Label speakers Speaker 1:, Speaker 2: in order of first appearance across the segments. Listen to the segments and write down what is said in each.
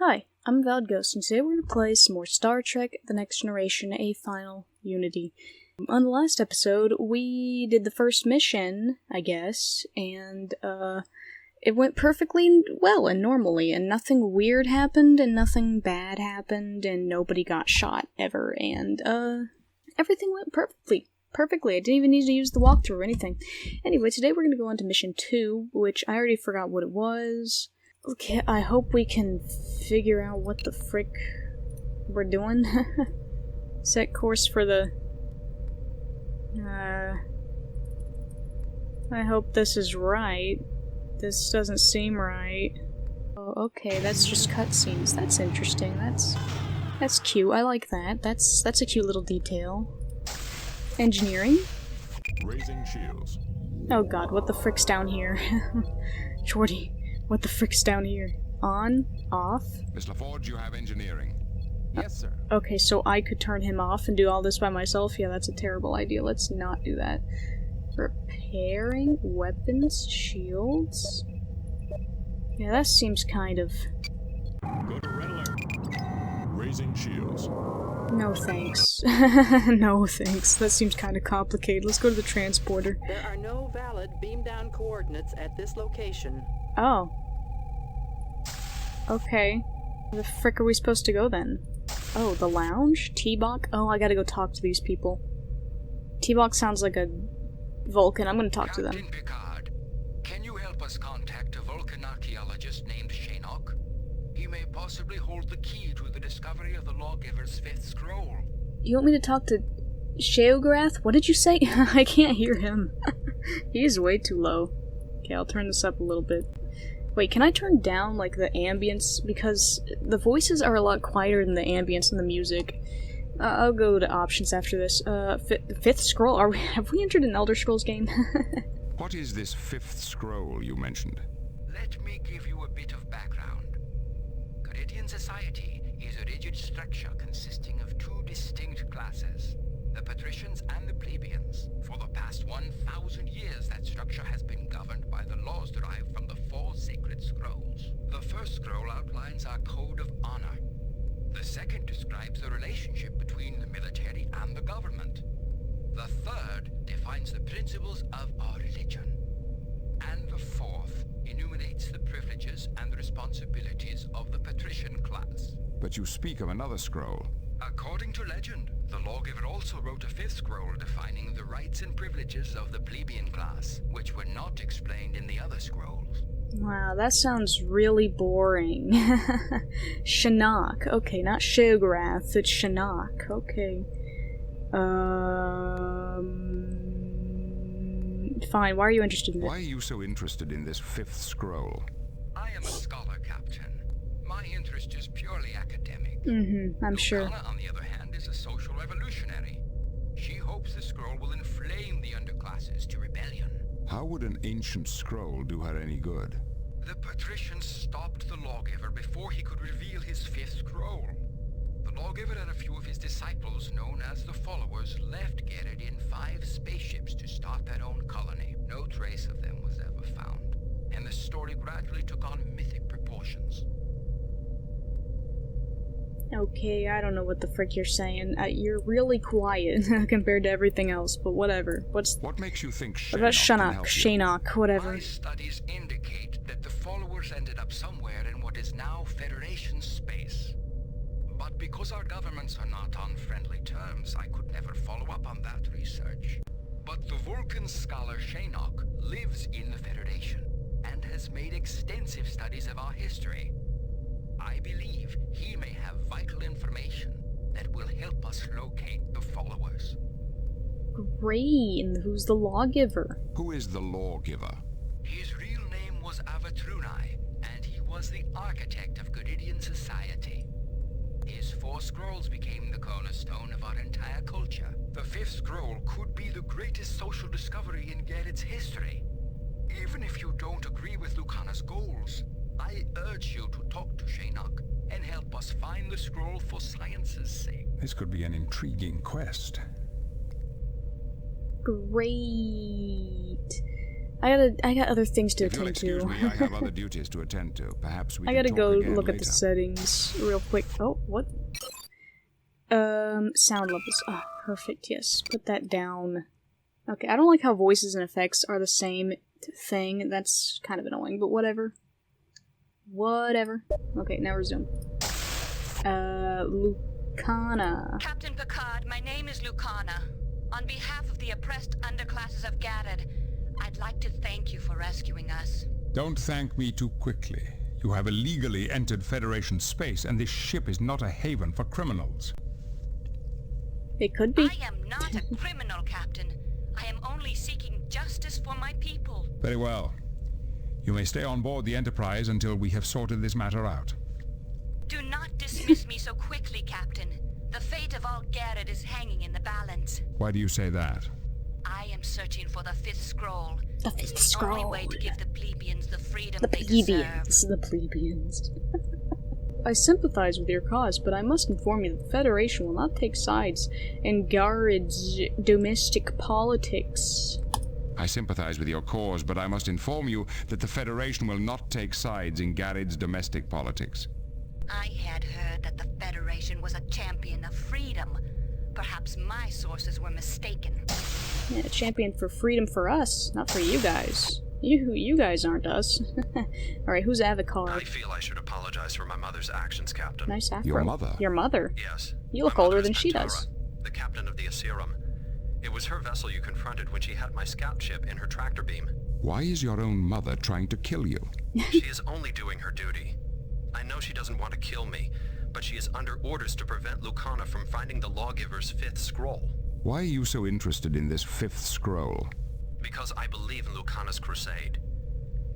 Speaker 1: Hi, I'm Valid Ghost, and today we're going to play some more Star Trek The Next Generation, A Final Unity. On the last episode, we did the first mission, I guess, and, it went perfectly well and normally, and nothing weird happened, and nothing bad happened, and nobody got shot ever, and, everything went perfectly. I didn't even need to use the walkthrough or anything. Anyway, today we're going to go on to mission 2, which I already forgot what it was. Okay, I hope we can figure out what the frick we're doing. Set course for the... I hope this is right. This doesn't seem right. Oh, okay, that's just cutscenes. That's interesting. That's cute. I like that. That's a cute little detail. Engineering?
Speaker 2: Raising shields.
Speaker 1: Oh god, what the frick's down here? Jordy, what the frick's down here? On? Off?
Speaker 2: Miss LaForge, you have engineering.
Speaker 3: Yes, sir.
Speaker 1: Okay, so I could turn him off and do all this by myself? Yeah, that's a terrible idea. Let's not do that. Repairing weapons, shields? Yeah, that seems kind of...
Speaker 2: Go to red alert. Raising shields.
Speaker 1: No thanks. No thanks. That seems kind of complicated. Let's go to the transporter.
Speaker 3: There are no valid beam-down coordinates at this location.
Speaker 1: Oh. Okay. Where the frick are we supposed to go then? Oh, the lounge? T-Bach? Oh, I gotta go talk to these people. T-Bach sounds like a Vulcan. I'm gonna talk to them.
Speaker 4: Captain Picard, can you help us contact a Vulcan archaeologist named Shinnok? He may possibly hold the key to the discovery of the Lawgiver's fifth scroll.
Speaker 1: You want me to talk to Sheograth? What did you say? I can't hear him. He's way too low. Okay, I'll turn this up a little bit. Wait, can I turn down, like, the ambience? Because the voices are a lot quieter than the ambience and the music. I'll go to options after this. Fifth scroll? Have we entered an Elder Scrolls game?
Speaker 2: What is this fifth scroll you mentioned?
Speaker 4: Let me give you a bit of background. Caridian society is a rigid structure consisting of two distinct classes, the patricians and the plebeians. For the past 1,000 years, that structure has been governed by the laws derived from the four sacred scrolls. The first scroll outlines our code of honor. The second describes the relationship between the military and the government. The third defines the principles of our religion. And the fourth enumerates the privileges and responsibilities of the patrician class.
Speaker 2: But you speak of another scroll.
Speaker 4: According to legend, the Lawgiver also wrote a fifth scroll defining the rights and privileges of the plebeian class, which were not explained in the other scrolls.
Speaker 1: Wow, that sounds really boring. Shinnok. Okay, not Sheograth, it's Shinnok. Okay. Fine, why are you interested in this?
Speaker 2: Why are you so interested in this fifth scroll?
Speaker 4: I am a scholar, Captain. My interest is purely academic.
Speaker 1: I'm sure.
Speaker 4: Lukana, on the other hand, is a social revolutionary. She hopes the scroll will inflame the underclasses to rebellion.
Speaker 2: How would an ancient scroll do her any good?
Speaker 4: The patricians stopped the Lawgiver before he could reveal his fifth scroll. The Lawgiver and a few of his disciples, known as the Followers, left Gerrid in 5 spaceships to start their own colony. No trace of them was ever found, and the story gradually took on mythic proportions.
Speaker 1: Okay, I don't know what the frick you're saying. You're really quiet compared to everything else, but whatever.
Speaker 2: What makes you think
Speaker 1: What about
Speaker 2: Shinnok
Speaker 1: Shinnok, whatever.
Speaker 4: My studies indicate that the Followers ended up somewhere in what is now Federation space. But because our governments are not on friendly terms, I could never follow up on that research. But the Vulcan scholar Shinnok lives in the Federation and has made extensive studies of our history. I believe he may have vital information that will help us locate the Followers.
Speaker 1: Great, and who's the Lawgiver?
Speaker 2: Who is the Lawgiver?
Speaker 4: His real name was Hooray, and he was the architect of Caridian society. His 4 scrolls became the cornerstone of our entire culture. The 5th scroll could be the greatest social discovery in Gerrid's history. Even if you don't agree with Lukana's goals, I urge you to talk to Shinnok and help us find the scroll for science's sake.
Speaker 2: This could be an intriguing quest.
Speaker 1: Great. I got other things to
Speaker 2: If you'll
Speaker 1: attend
Speaker 2: excuse
Speaker 1: to.
Speaker 2: me, I have other duties to attend to. Perhaps we
Speaker 1: I
Speaker 2: can
Speaker 1: gotta
Speaker 2: talk
Speaker 1: go
Speaker 2: again
Speaker 1: look at
Speaker 2: later.
Speaker 1: the settings real quick. Oh, what? Sound levels. Ah, perfect, yes. Put that down. Okay, I don't like how voices and effects are the same thing. That's kind of annoying, but whatever. Whatever. Okay, now resume. Lucana.
Speaker 5: Captain Picard, my name is Lucana. On behalf of the oppressed underclasses of Garrett, I'd like to thank you for rescuing us.
Speaker 2: Don't thank me too quickly. You have illegally entered Federation space, and this ship is not a haven for criminals.
Speaker 1: It could be.
Speaker 5: I am not a criminal, Captain. I am only seeking justice for my people.
Speaker 2: Very well. You may stay on board the Enterprise until we have sorted this matter out.
Speaker 5: Do not dismiss me so quickly, Captain. The fate of all Garrett is hanging in the balance.
Speaker 2: Why do you say that?
Speaker 5: I am searching for the fifth scroll.
Speaker 1: The fifth
Speaker 5: It's the only
Speaker 1: scroll.
Speaker 5: way to give the plebeians the freedom
Speaker 1: The
Speaker 5: they deserve.
Speaker 1: plebeians. The plebeians. I sympathize with your cause, but I must inform you that the Federation will not take sides in Garrett's domestic politics.
Speaker 2: I sympathize with your cause, but I must inform you that the Federation will not take sides in Garrett's domestic politics.
Speaker 5: I had heard that the Federation was a champion of freedom. Perhaps my sources were mistaken.
Speaker 1: Yeah, a champion for freedom for us, not for you guys. You guys aren't us. Alright, who's Avocard?
Speaker 6: I feel I should apologize for my mother's actions, Captain.
Speaker 1: Nice afro.
Speaker 2: Your mother?
Speaker 1: Your mother?
Speaker 6: Yes.
Speaker 1: You look
Speaker 6: My
Speaker 1: older
Speaker 6: mother
Speaker 1: than
Speaker 6: is
Speaker 1: she
Speaker 6: Ventura,
Speaker 1: does.
Speaker 6: the captain of the Aserum. It was her vessel you confronted when she had my scout ship in her tractor beam.
Speaker 2: Why is your own mother trying to kill you?
Speaker 6: She is only doing her duty. I know she doesn't want to kill me, but she is under orders to prevent Lucana from finding the lawgiver's fifth scroll.
Speaker 2: Why are you so interested in this fifth scroll?
Speaker 6: Because I believe in Lucana's crusade.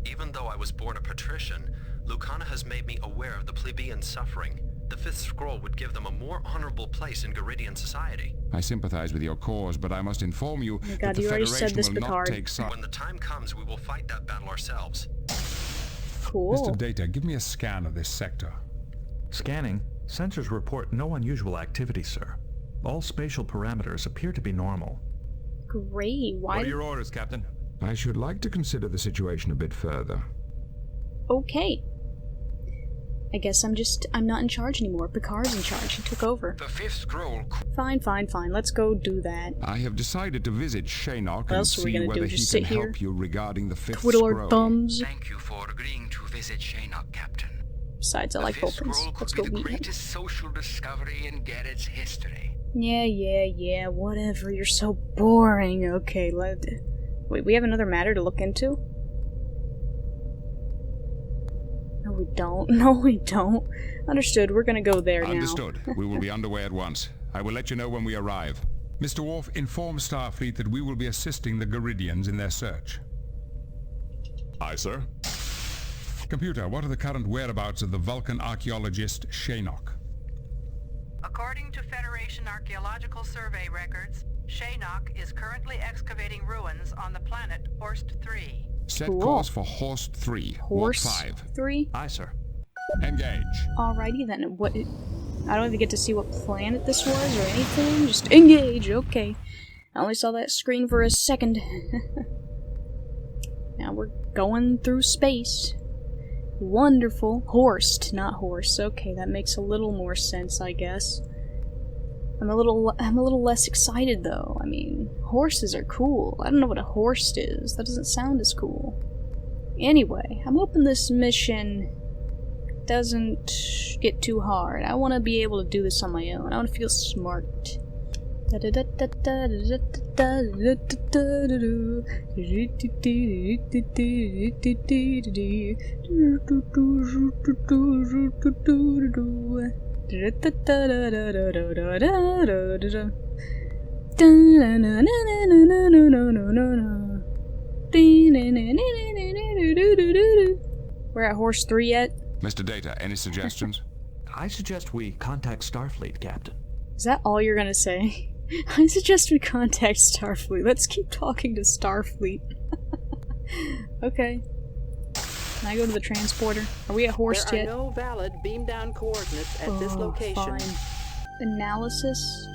Speaker 6: Even though I was born a patrician, Lucana has made me aware of the plebeian suffering. The fifth scroll would give them a more honorable place in Garidian society.
Speaker 2: I sympathize with your cause, but I must inform you
Speaker 1: Oh my
Speaker 2: that
Speaker 1: God,
Speaker 2: the
Speaker 1: you already said
Speaker 2: Federation
Speaker 1: this,
Speaker 2: will not
Speaker 1: Picard.
Speaker 2: take sides.
Speaker 6: When the time comes, we will fight that battle ourselves.
Speaker 1: Cool.
Speaker 2: Mr. Data, give me a scan of this sector.
Speaker 7: Scanning. Sensors report no unusual activity, sir. All spatial parameters appear to be normal.
Speaker 1: Great. Why?
Speaker 7: What are your orders, Captain?
Speaker 2: I should like to consider the situation a bit further.
Speaker 1: Okay. I guess I'm not in charge anymore. Picard's in charge. He took over.
Speaker 4: The fifth scroll
Speaker 1: Fine. Let's go do that.
Speaker 2: I have decided to visit Shaynok and
Speaker 1: else are we
Speaker 2: see
Speaker 1: gonna do?
Speaker 2: whether he
Speaker 1: Just
Speaker 2: can
Speaker 1: sit here?
Speaker 2: help you regarding the fifth
Speaker 1: Twiddle
Speaker 2: scroll.
Speaker 1: our thumbs.
Speaker 4: Thank you for agreeing to visit Shaynok, Captain.
Speaker 1: Besides, I like
Speaker 4: the fifth
Speaker 1: Vulcans.
Speaker 4: scroll
Speaker 1: Let's
Speaker 4: could
Speaker 1: go
Speaker 4: be the
Speaker 1: meet him.
Speaker 4: greatest social discovery in Garrett's history.
Speaker 1: Yeah, whatever. You're so boring. Okay, wait, we have another matter to look into? No, we don't. Understood, we're gonna go there now.
Speaker 2: Understood. We will be underway at once. I will let you know when we arrive. Mr. Worf, inform Starfleet that we will be assisting the Garidians in their search.
Speaker 8: Aye, sir.
Speaker 2: Computer, what are the current whereabouts of the Vulcan archaeologist Shaynok?
Speaker 3: According to Federation Archaeological Survey records, Shaynok is currently excavating ruins on the planet Horst 3.
Speaker 2: Set
Speaker 1: Cool.
Speaker 2: course for Horst 3.
Speaker 1: Horse
Speaker 2: Warp 5.
Speaker 1: 3?
Speaker 7: Aye, sir.
Speaker 2: Engage.
Speaker 1: Alrighty then. What? I don't even get to see what planet this was or anything. Just engage. Okay. I only saw that screen for a second. Now we're going through space. Wonderful. Horst, not horse. Okay, that makes a little more sense, I guess. I'm a little less excited though. I mean, horses are cool. I don't know what a horse is. That doesn't sound as cool. Anyway, I'm hoping this mission doesn't get too hard. I want to be able to do this on my own. I want to feel smart. We're at Horse 3 yet?
Speaker 2: Mr. Data, any suggestions?
Speaker 7: I suggest we contact Starfleet, Captain.
Speaker 1: Is that all you're gonna say? I suggest we contact Starfleet. Let's keep talking to Starfleet. Okay. Can I go to the transporter? Are we at Horse
Speaker 3: There are
Speaker 1: yet?
Speaker 3: no valid beam down coordinates at this location.
Speaker 1: Fine. Analysis.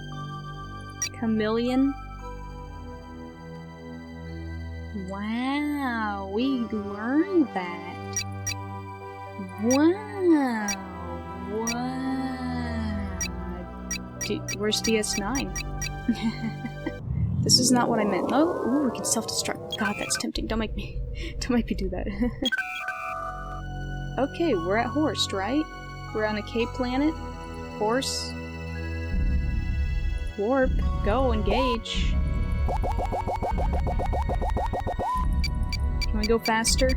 Speaker 1: Chameleon. Wow, we learned that. Wow. Where's DS9? This is not what I meant. Oh, ooh, we can self-destruct. God, that's tempting. Don't make me do that. Okay, we're at Horst, right? We're on a cave planet. Horse. Warp. Go, engage. Can we go faster?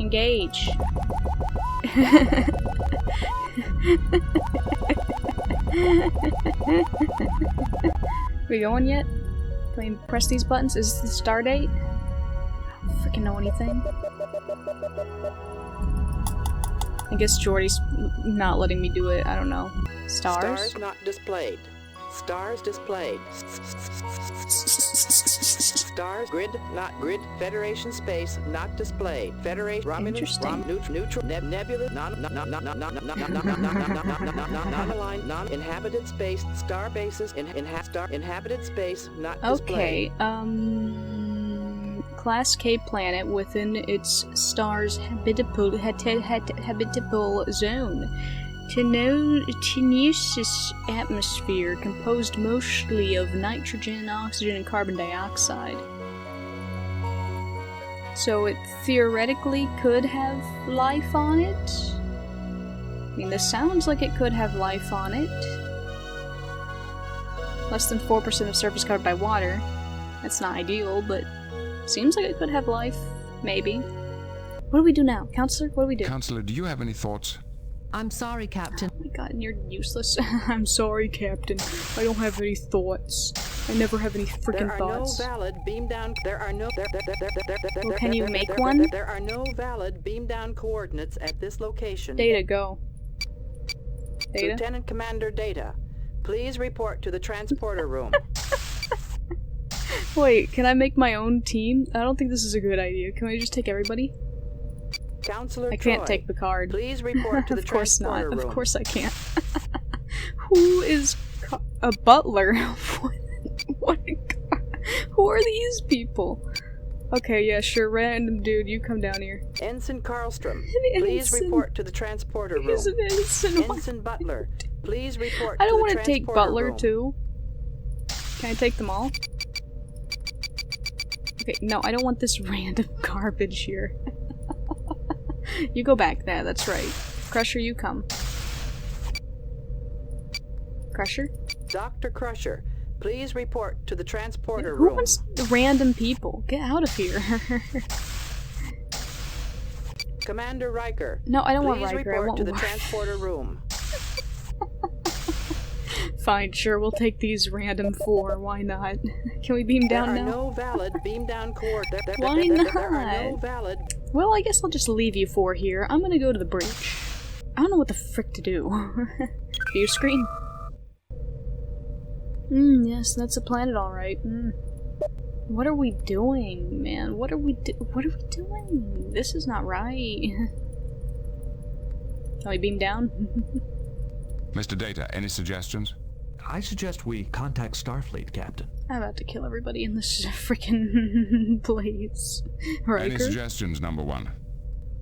Speaker 1: Engage. Are we going yet? Can we press these buttons? Is this the star date? I don't freaking know anything. I guess Jordy's not letting me do it. I don't know. Stars?
Speaker 9: Stars not displayed. Stars displayed. Stars grid not grid. Federation space not displayed. Federation Romulus neutral nebula non-aligned non-inhabited space. Star bases star inhabited space not displayed.
Speaker 1: Okay. Class K planet within its star's habitable zone. Tenacious atmosphere composed mostly of nitrogen, oxygen, and carbon dioxide. So it theoretically could have life on it? I mean, this sounds like it could have life on it. Less than 4% of surface covered by water. That's not ideal, but seems like it could have life. Maybe. What do we do now? Counselor, what do we do?
Speaker 2: Counselor, do you have any thoughts?
Speaker 10: I'm sorry, Captain.
Speaker 1: Oh my god, you're useless. I'm sorry, Captain. I don't have any thoughts. I never have any freaking thoughts.
Speaker 9: There are no valid beam down. There are no.
Speaker 1: Well, can you make one?
Speaker 9: There are no valid beam down coordinates at this location.
Speaker 1: Data, go. Data?
Speaker 9: Lieutenant Commander Data, please report to the transporter room.
Speaker 1: Wait, can I make my own team? I don't think this is a good idea. Can we just take everybody?
Speaker 9: Counselor
Speaker 1: I can't
Speaker 9: Troy,
Speaker 1: take Picard.
Speaker 9: Please report to the
Speaker 1: Of course not.
Speaker 9: transporter room.
Speaker 1: Of course I can't. Who is a butler? Who are these people? Okay, yeah, sure. Random dude, you come down here.
Speaker 9: Ensign Karlstrom, please report to the transporter room.
Speaker 1: He's an ensign.
Speaker 9: Ensign Butler, please report
Speaker 1: I don't
Speaker 9: want
Speaker 1: to take Butler
Speaker 9: room.
Speaker 1: too. Can I take them all? Okay, no, I don't want this random garbage here. You go back. There, that's right. Crusher, you come. Crusher?
Speaker 9: Dr. Crusher, please report to the transporter
Speaker 1: Who
Speaker 9: room.
Speaker 1: wants random people? Get out of here.
Speaker 9: Commander Riker,
Speaker 1: No, I don't want
Speaker 9: please
Speaker 1: Riker. I
Speaker 9: report
Speaker 1: want
Speaker 9: to the transporter room.
Speaker 1: Fine, sure, we'll take these random 4. Why not? Can we beam down
Speaker 9: There are
Speaker 1: now?
Speaker 9: no valid beam down coordinates.
Speaker 1: Why
Speaker 9: There are
Speaker 1: not?
Speaker 9: no valid.
Speaker 1: Well, I guess I'll just leave you 4 here. I'm gonna go to the bridge. I don't know what the frick to do. View screen. Yes, that's a planet, alright. What are we doing, man? What are we doing? This is not right. Can we beam down?
Speaker 2: Mr. Data, any suggestions?
Speaker 7: I suggest we contact Starfleet, Captain.
Speaker 1: I'm about to kill everybody in this freaking place.
Speaker 2: Any
Speaker 1: Riker?
Speaker 2: suggestions, number 1?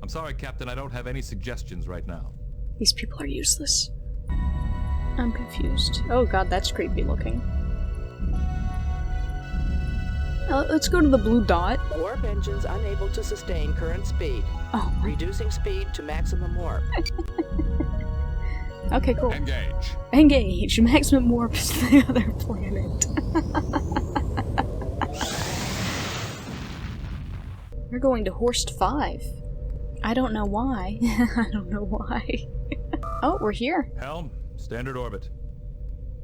Speaker 11: I'm sorry, Captain, I don't have any suggestions right now.
Speaker 1: These people are useless. I'm confused. Oh god, that's creepy looking. Let's go to the blue dot.
Speaker 9: Warp engines unable to sustain current speed.
Speaker 1: Oh my.
Speaker 9: Reducing speed to maximum warp.
Speaker 1: Okay, cool.
Speaker 2: Engage.
Speaker 1: Engage. Maximum warp is the other planet. We're going to Horst 5. I don't know why. I don't know why. Oh, we're here.
Speaker 11: Helm, standard orbit.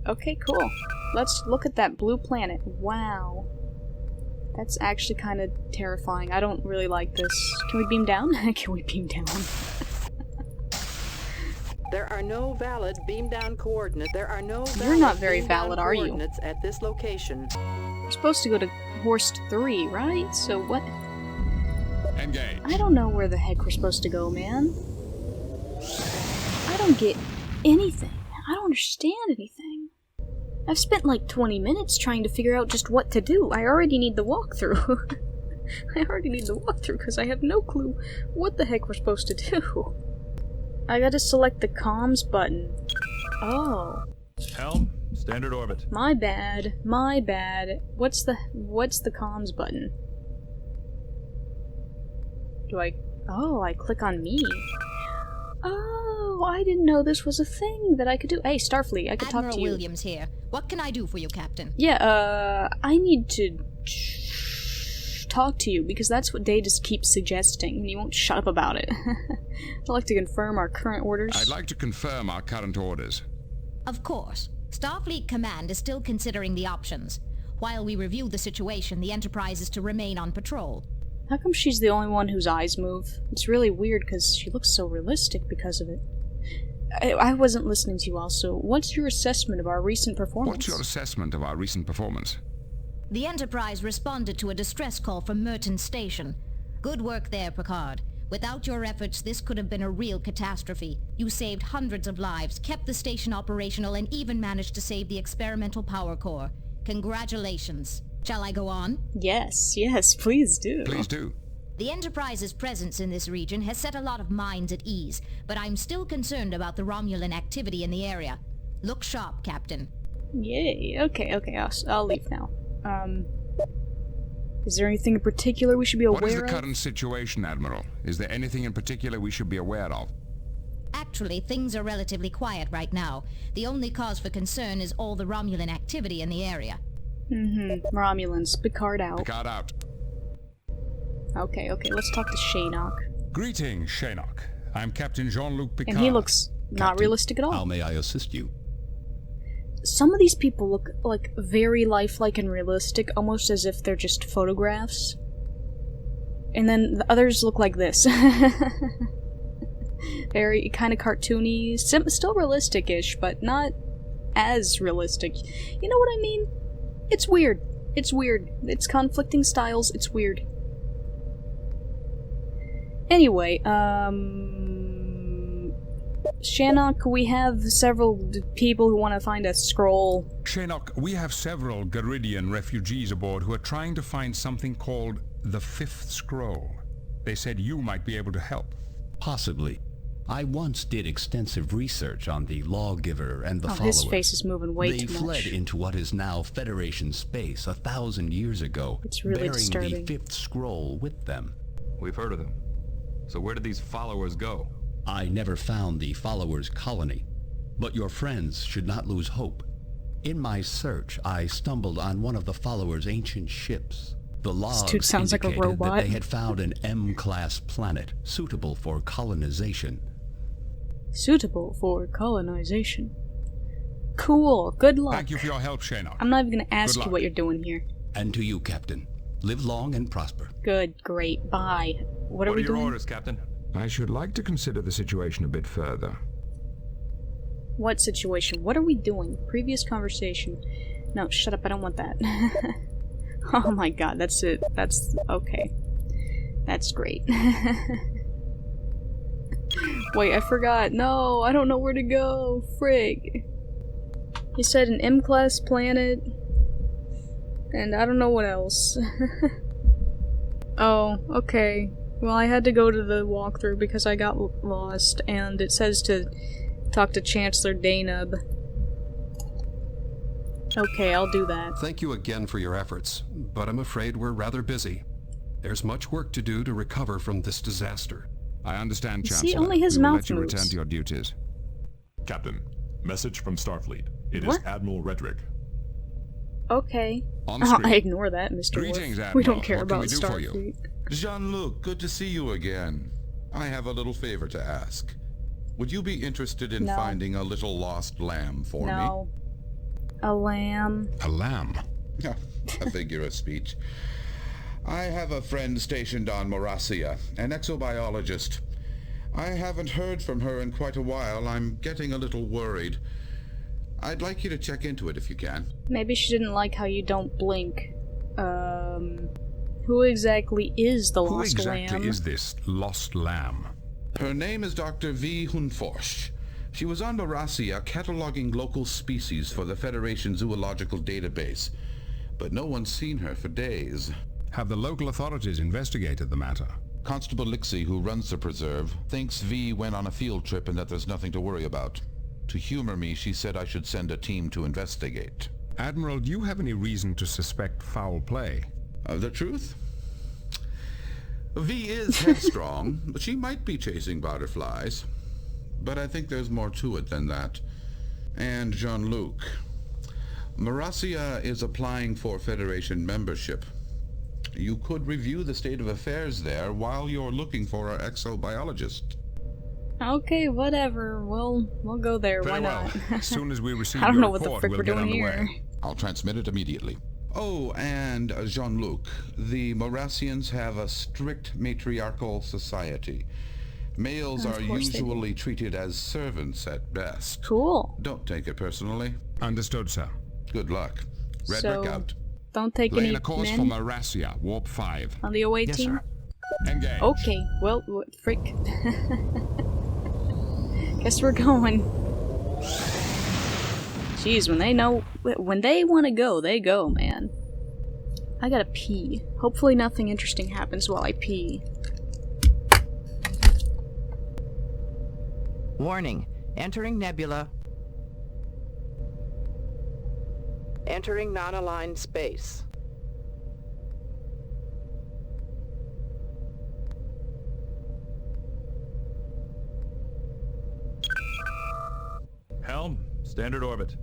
Speaker 1: Okay, cool. Let's look at that blue planet. Wow. That's actually kind of terrifying. I don't really like this. Can we beam down? Can we beam down?
Speaker 9: There are no valid beam down coordinates. There are no valid
Speaker 1: You're not very
Speaker 9: beam down
Speaker 1: valid, are you?
Speaker 9: coordinates at this location.
Speaker 1: We're supposed to go to Horst 3, right? So what?
Speaker 2: Engage.
Speaker 1: I don't know where the heck we're supposed to go, man. I don't get anything. I don't understand anything. I've spent like 20 minutes trying to figure out just what to do. I already need the walkthrough. I already need the walkthrough because I have no clue what the heck we're supposed to do. I gotta select the comms button. Oh.
Speaker 11: Helm, standard orbit.
Speaker 1: My bad. My bad. What's the comms button? Oh, I click on me. Oh, I didn't know this was a thing that I could do. Hey, Starfleet, I could talk to you.
Speaker 12: Admiral Williams here. What can I do for you, Captain?
Speaker 1: Yeah, I need to talk to you, because that's what Data keeps suggesting, and you won't shut up about it. I'd like to confirm our current orders.
Speaker 2: I'd like to confirm our current orders.
Speaker 12: Of course. Starfleet Command is still considering the options. While we review the situation, the Enterprise is to remain on patrol.
Speaker 1: How come she's the only one whose eyes move? It's really weird, because she looks so realistic because of it. I wasn't listening to you also. What's your assessment of our recent performance?
Speaker 2: What's your assessment of our recent performance?
Speaker 12: The Enterprise responded to a distress call from Merton Station. Good work there, Picard. Without your efforts, this could have been a real catastrophe. You saved hundreds of lives, kept the station operational, and even managed to save the experimental power core. Congratulations. Shall I go on?
Speaker 1: Yes, please do.
Speaker 2: Please do.
Speaker 12: The Enterprise's presence in this region has set a lot of minds at ease, but I'm still concerned about the Romulan activity in the area. Look sharp, Captain.
Speaker 1: Yay, okay, I'll leave now. Is there anything in particular we should be aware of?
Speaker 2: What is the current situation, Admiral? Is there anything in particular we should be aware of?
Speaker 12: Actually, things are relatively quiet right now. The only cause for concern is all the Romulan activity in the area.
Speaker 1: Romulans. Picard out.
Speaker 2: Picard out.
Speaker 1: Okay, let's talk to Shaynok.
Speaker 2: Greetings, Shaynok. I'm Captain Jean-Luc Picard.
Speaker 1: And he looks not realistic at all.
Speaker 13: How may I assist you?
Speaker 1: Some of these people look, like, very lifelike and realistic, almost as if they're just photographs. And then the others look like this. Very kind of cartoony, still realistic-ish, but not as realistic. You know what I mean? It's weird. It's conflicting styles, it's weird. Anyway, Shaynok, we have several people who want to find a scroll.
Speaker 2: Shaynok, we have several Garidian refugees aboard who are trying to find something called the Fifth Scroll. They said you might be able to help.
Speaker 13: Possibly. I once did extensive research on the Lawgiver and the Followers.
Speaker 1: His face is moving way too much.
Speaker 13: They fled into what is now Federation space 1,000 years ago,
Speaker 1: it's really
Speaker 13: bearing
Speaker 1: disturbing.
Speaker 13: the Fifth Scroll with them.
Speaker 11: We've heard of them. So where did these followers go?
Speaker 13: I never found the Followers' colony, but your friends should not lose hope. In my search, I stumbled on one of the Followers' ancient ships. The logs
Speaker 1: this dude sounds like a
Speaker 13: indicated
Speaker 1: robot.
Speaker 13: that they had found an M-class planet suitable for colonization.
Speaker 1: Suitable for colonization. Cool. Good luck.
Speaker 2: Thank you for your help, Shaynok.
Speaker 1: I'm not even going to ask you what you're doing here.
Speaker 13: And to you, Captain. Live long and prosper.
Speaker 1: Good. Great. Bye. What are we doing?
Speaker 11: What are your orders, Captain?
Speaker 2: I should like to consider the situation a bit further.
Speaker 1: What situation? What are we doing? Previous conversation. No, shut up. I don't want that. Oh my god, that's it. That's... okay. That's great. Wait, I forgot. No, I don't know where to go. Frig. He said an M-class planet. And I don't know what else. Oh, okay. Well, I had to go to the walkthrough because I got lost, and it says to talk to Chancellor Daynub. Okay, I'll do that.
Speaker 14: Thank you again for your efforts, but I'm afraid we're rather busy. There's much work to do to recover from this disaster.
Speaker 2: I understand,
Speaker 1: See,
Speaker 2: Chancellor.
Speaker 1: only his
Speaker 2: we will
Speaker 1: mouth
Speaker 2: let you
Speaker 1: moves.
Speaker 2: return to your duties.
Speaker 8: Captain, message from Starfleet. It
Speaker 1: What?
Speaker 8: is Admiral Redrick.
Speaker 1: Okay.
Speaker 2: On screen.
Speaker 1: I ignore that, Mr.
Speaker 2: Greetings,
Speaker 1: Worf.
Speaker 2: Admiral.
Speaker 1: We don't care
Speaker 2: What can
Speaker 1: about
Speaker 2: we do for you?
Speaker 1: Starfleet.
Speaker 15: Jean-Luc, good to see you again. I have a little favor to ask. Would you be interested in
Speaker 1: No.
Speaker 15: finding a little lost lamb for me?
Speaker 1: No. A lamb.
Speaker 2: A lamb?
Speaker 15: A figure of speech. I have a friend stationed on Morasia, an exobiologist. I haven't heard from her in quite a while. I'm getting a little worried. I'd like you to check into it if you can.
Speaker 1: Maybe she didn't like how you don't blink. Who exactly is the lost lamb?
Speaker 2: Who exactly is this lost lamb?
Speaker 15: Her name is Dr. V. Hunforsch. She was on Marassia cataloging local species for the Federation Zoological Database, but no one's seen her for days.
Speaker 2: Have the local authorities investigated the matter?
Speaker 15: Constable Lixie, who runs the preserve, thinks V went on a field trip and that there's nothing to worry about. To humor me, she said I should send a team to investigate.
Speaker 2: Admiral, do you have any reason to suspect foul play?
Speaker 15: The truth? V is headstrong, but she might be chasing butterflies. But I think there's more to it than that. And Jean-Luc. Marassia is applying for Federation membership. You could review the state of affairs there while you're looking for our exobiologist.
Speaker 1: Okay, whatever. We'll go there.
Speaker 2: Very
Speaker 1: Why
Speaker 2: well.
Speaker 1: not?
Speaker 2: As soon as we receive
Speaker 1: I don't
Speaker 2: your
Speaker 1: know what the
Speaker 2: report,
Speaker 1: frick
Speaker 2: we'll
Speaker 1: we're
Speaker 2: get
Speaker 1: doing
Speaker 2: underway.
Speaker 1: here.
Speaker 15: I'll transmit it immediately. Oh, and Jean-Luc, the Morassians have a strict matriarchal society. Males are usually treated as servants at best.
Speaker 1: Cool.
Speaker 15: Don't take it personally.
Speaker 2: Understood, sir.
Speaker 15: Good luck. Redrick out.
Speaker 1: Don't take
Speaker 2: Laying
Speaker 1: any
Speaker 2: a course
Speaker 1: men
Speaker 2: for Marassia, Warp 5.
Speaker 1: on the away
Speaker 2: Yes,
Speaker 1: team?
Speaker 2: Sir. Engage.
Speaker 1: Okay, well, frick. Guess we're going. Jeez, when they want to go, they go, man. I gotta pee. Hopefully nothing interesting happens while I pee.
Speaker 9: Warning. Entering nebula. Entering non-aligned space.
Speaker 11: Helm, standard orbit.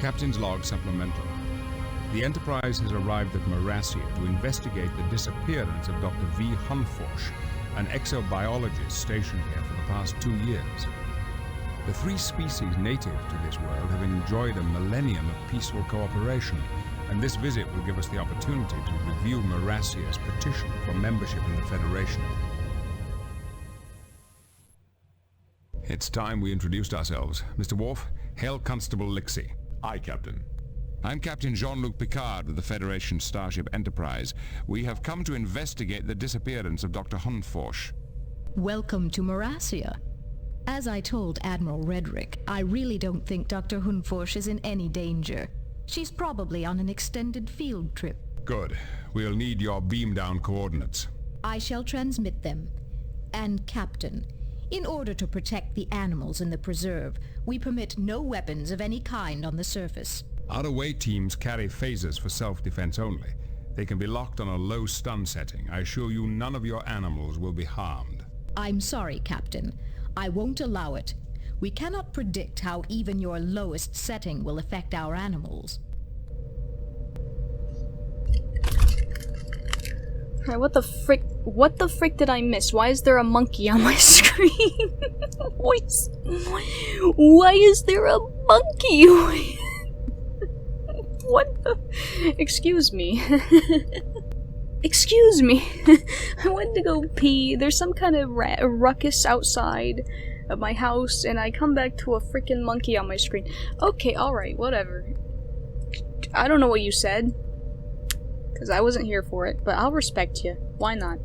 Speaker 2: Captain's log supplemental. The Enterprise has arrived at Marassia to investigate the disappearance of Dr. V. Hunforsh, an exobiologist stationed here for the past 2 years. The 3 species native to this world have enjoyed a millennium of peaceful cooperation, and this visit will give us the opportunity to review Marassia's petition for membership in the Federation. It's time we introduced ourselves. Mr. Worf, hail Constable Lixie.
Speaker 8: Aye, Captain.
Speaker 2: I'm Captain Jean-Luc Picard with the Federation Starship Enterprise. We have come to investigate the disappearance of Dr. Hunforsh.
Speaker 10: Welcome to Marassia. As I told Admiral Redrick, I really don't think Dr. Hunforsh is in any danger. She's probably on an extended field trip.
Speaker 2: Good. We'll need your beam-down coordinates.
Speaker 10: I shall transmit them. And Captain, in order to protect the animals in the preserve, we permit no weapons of any kind on the surface.
Speaker 2: Our away teams carry phasers for self-defense only. They can be locked on a low stun setting. I assure you none of your animals will be harmed.
Speaker 10: I'm sorry, Captain. I won't allow it. We cannot predict how even your lowest setting will affect our animals.
Speaker 1: Alright, what the frick did I miss? Why is there a monkey on my screen? Why is there a monkey? What the? Excuse me. Excuse me. I went to go pee. There's some kind of ruckus outside of my house, and I come back to a freaking monkey on my screen. Okay, alright, whatever. I don't know what you said, because I wasn't here for it, but I'll respect you. Why not?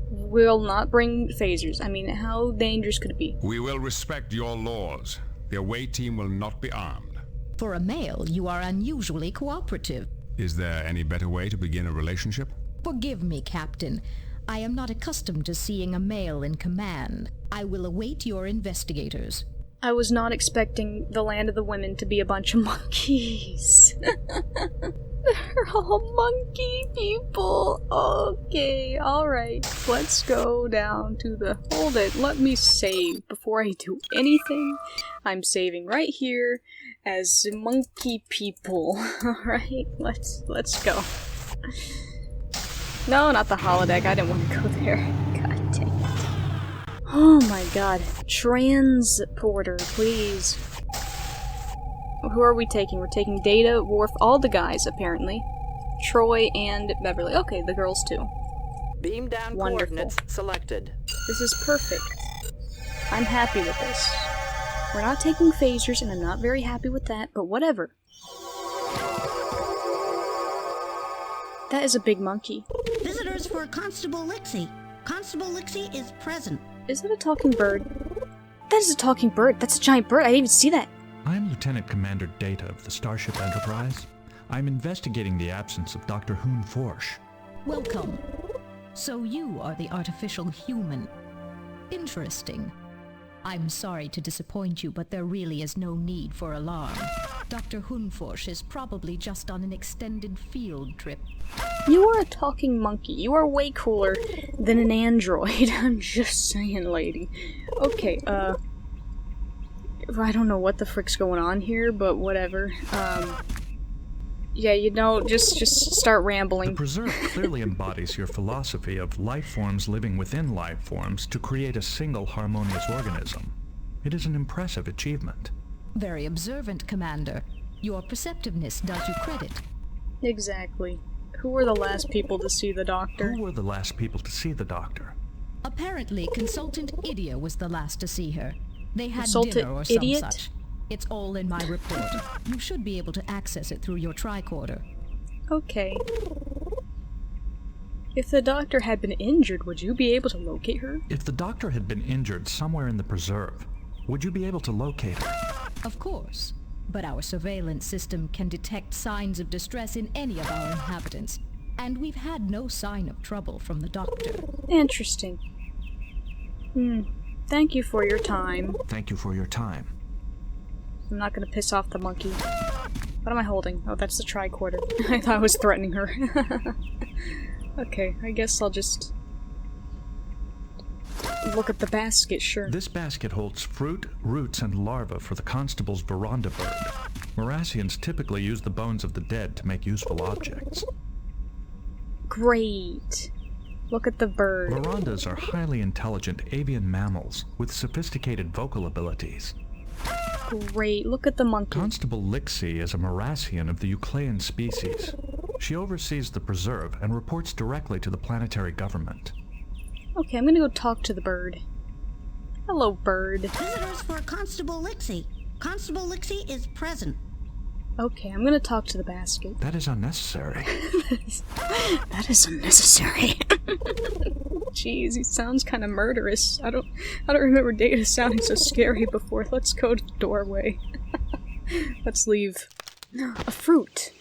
Speaker 1: We'll not bring phasers. I mean, how dangerous could it be?
Speaker 2: We will respect your laws. The away team will not be armed.
Speaker 10: For a male, you are unusually cooperative.
Speaker 2: Is there any better way to begin a relationship?
Speaker 10: Forgive me, Captain. I am not accustomed to seeing a male in command. I will await your investigators.
Speaker 1: I was not expecting the land of the women to be a bunch of monkeys. They're all monkey people. Okay, alright. Let's go down to the... Hold it, let me save before I do anything. I'm saving right here as monkey people. Alright, let's go. No, not the holodeck. I didn't want to go there. God dang it. Oh my god. Transporter, please. Who are we taking? We're taking Data, Worf, all the guys, apparently. Troy and Beverly. Okay, the girls too.
Speaker 9: Beam down coordinates selected.
Speaker 1: This is perfect. I'm happy with this. We're not taking phasers, and I'm not very happy with that, but whatever. That is a big monkey.
Speaker 12: Visitors
Speaker 16: for Constable Lixie. Constable Lixie is present.
Speaker 1: Is that a talking bird? That is a talking bird. That's a giant bird. I didn't even see that.
Speaker 7: I'm Lieutenant Commander Data of the Starship Enterprise. I'm investigating the absence of Dr. Hoon Forsh.
Speaker 10: Welcome. So you are the artificial human. Interesting. I'm sorry to disappoint you, but there really is no need for alarm. Dr. Hunforsh is probably just on an extended field trip.
Speaker 1: You are a talking monkey. You are way cooler than an android. I'm just saying, lady. Okay, I don't know what the frick's going on here, but whatever. Yeah, you know, just start rambling.
Speaker 7: The Preserve clearly embodies your philosophy of life forms living within life forms to create a single harmonious organism. It is an impressive achievement.
Speaker 10: Very observant, Commander. Your perceptiveness does you credit.
Speaker 1: Exactly. Who were the last people to see the doctor?
Speaker 7: Who were the last people to see the doctor?
Speaker 10: Apparently, Consultant Idia was the last to see her. They had
Speaker 1: Consultant
Speaker 10: dinner or
Speaker 1: Idiot?
Speaker 10: some such. It's all in my report. You should be able to access it through your tricorder.
Speaker 1: Okay. If the doctor had been injured, would you be able to locate her?
Speaker 7: If the doctor had been injured somewhere in the Preserve, would you be able to locate her?
Speaker 10: Of course. But our surveillance system can detect signs of distress in any of our inhabitants, and we've had no sign of trouble from the doctor.
Speaker 1: Interesting. Thank you for your time.
Speaker 7: Thank you for your time.
Speaker 1: I'm not gonna piss off the monkey. What am I holding? Oh, that's the tricorder. I thought I was threatening her. Okay, I guess I'll just look at the basket, sure.
Speaker 7: This basket holds fruit, roots, and larvae for the Constable's veranda bird. Morassians typically use the bones of the dead to make useful objects.
Speaker 1: Great. Look at the bird.
Speaker 7: Verandas are highly intelligent avian mammals with sophisticated vocal abilities.
Speaker 1: Great. Look at the monkey.
Speaker 7: Constable Lixie is a Morassian of the Euclean species. She oversees the Preserve and reports directly to the planetary government.
Speaker 1: Okay, I'm gonna go talk to the bird. Hello, bird.
Speaker 16: Visitors for Constable Lixie. Constable Lixie is present.
Speaker 1: Okay, I'm gonna talk to the basket.
Speaker 7: That is unnecessary.
Speaker 1: That is unnecessary. Jeez, he sounds kind of murderous. I don't remember Data sounding so scary before. Let's go to the doorway. Let's leave. A fruit.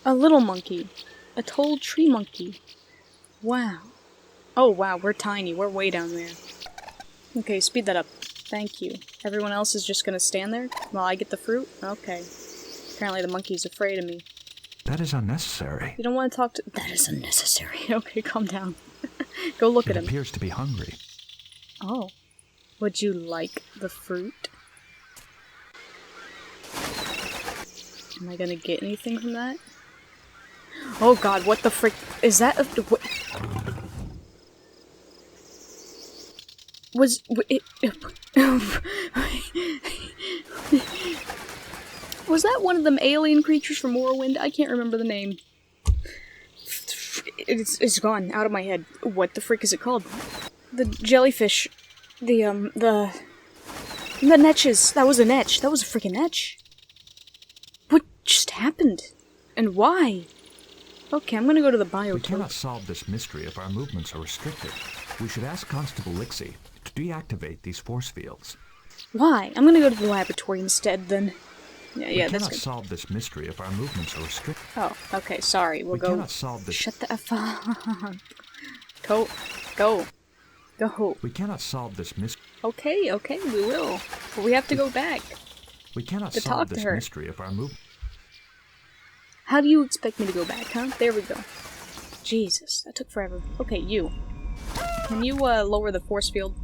Speaker 1: A little monkey. A tall tree monkey. Wow. Oh wow, we're tiny. We're way down there. Okay, speed that up. Thank you. Everyone else is just gonna stand there while I get the fruit? Okay. Apparently the monkey's afraid of me.
Speaker 7: That is unnecessary.
Speaker 1: You don't want to talk to— That is unnecessary. Okay, calm down. Go look at him.
Speaker 7: It appears to be hungry.
Speaker 1: Oh. Would you like the fruit? Am I gonna get anything from that? Oh god, what the frick— is that a— what? Was that one of them alien creatures from Morrowind? I can't remember the name. It's gone, out of my head. What the frick is it called? The jellyfish. The netches. That was a netch. That was a frickin' netch. What just happened? And why? Okay, I'm gonna go to the biotope.
Speaker 7: We cannot solve this mystery if our movements are restricted. We should ask Constable Lixie to deactivate these force fields.
Speaker 1: Why? I'm gonna go to the laboratory instead, then. Yeah,
Speaker 7: we
Speaker 1: that's
Speaker 7: cannot
Speaker 1: good.
Speaker 7: solve this mystery if our movements are restricted.
Speaker 1: Oh, okay, sorry. We'll go.
Speaker 7: Cannot solve this.
Speaker 1: Shut the F up. Go.
Speaker 7: We cannot solve this mystery.
Speaker 1: Okay, we will. But we have to go back.
Speaker 7: We cannot
Speaker 1: to
Speaker 7: solve
Speaker 1: talk
Speaker 7: this
Speaker 1: to her.
Speaker 7: mystery if our movement.
Speaker 1: How do you expect me to go back, huh? There we go. Jesus, that took forever. Okay, you. Can you, lower the force field?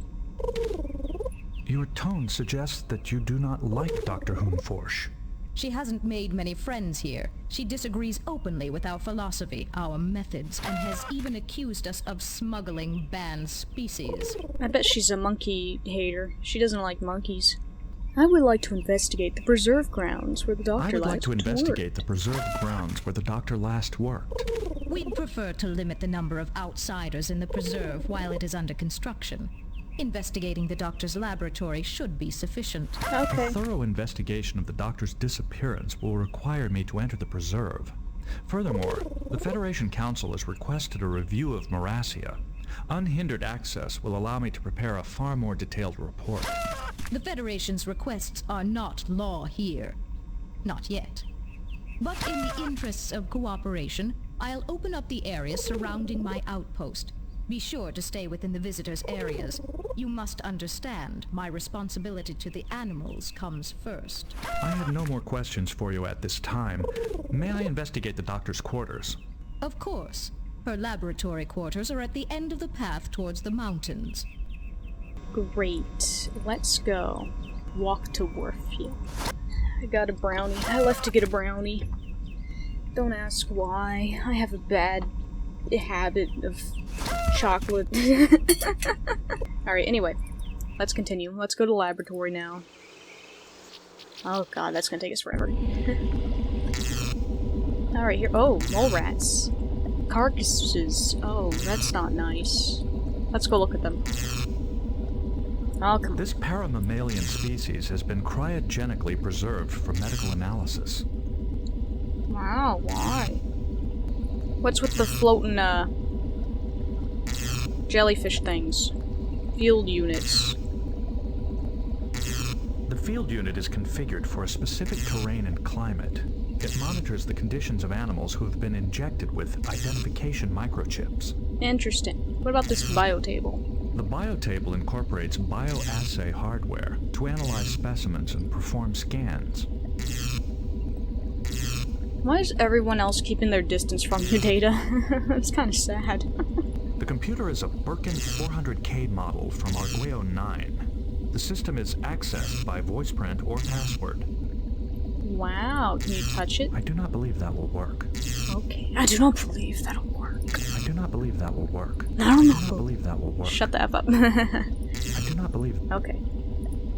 Speaker 7: Your tone suggests that you do not like Dr. Hunforsh.
Speaker 10: She hasn't made many friends here. She disagrees openly with our philosophy, our methods, and has even accused us of smuggling banned species.
Speaker 1: I bet she's a monkey hater. She doesn't like monkeys. I would like to investigate the preserve grounds where the doctor last worked.
Speaker 7: I would like to investigate the preserve grounds where the doctor last worked.
Speaker 10: We'd prefer to limit the number of outsiders in the preserve while it is under construction. Investigating the doctor's laboratory should be sufficient.
Speaker 1: Okay.
Speaker 7: A thorough investigation of the doctor's disappearance will require me to enter the preserve. Furthermore, the Federation Council has requested a review of Marassia. Unhindered access will allow me to prepare a far more detailed report.
Speaker 10: The Federation's requests are not law here. Not yet. But in the interests of cooperation, I'll open up the area surrounding my outpost. Be sure to stay within the visitors' areas. You must understand, my responsibility to the animals comes first.
Speaker 7: I have no more questions for you at this time. May I investigate the doctor's quarters?
Speaker 10: Of course. Her laboratory quarters are at the end of the path towards the mountains.
Speaker 1: Great. Let's go. Walk to Warfield. I got a brownie. I left to get a brownie. Don't ask why. I have a bad habit of chocolate. Alright, anyway. Let's continue. Let's go to the laboratory now. Oh god, that's gonna take us forever. Alright, here. Oh, mole rats. Carcasses. Oh, that's not nice. Let's go look at them. Oh, come on.
Speaker 7: This paramammalian species has been cryogenically preserved for medical analysis.
Speaker 1: Wow, why? What's with the floating, jellyfish things? Field units.
Speaker 7: The field unit is configured for a specific terrain and climate. It monitors the conditions of animals who have been injected with identification microchips.
Speaker 1: Interesting. What about this biotable?
Speaker 7: The biotable incorporates bioassay hardware to analyze specimens and perform scans.
Speaker 1: Why is everyone else keeping their distance from you, Data? It's kind of sad.
Speaker 7: The computer is a Birkin 400K model from Arguello 9. The system is accessed by voice print or password.
Speaker 1: Wow, can you touch it?
Speaker 7: I do not believe that will work.
Speaker 1: Okay, I do not believe that'll work.
Speaker 7: I do not believe that will work.
Speaker 1: I don't know.
Speaker 7: I do not believe that will work.
Speaker 1: Shut the F up.
Speaker 7: I do not believe.
Speaker 1: Okay.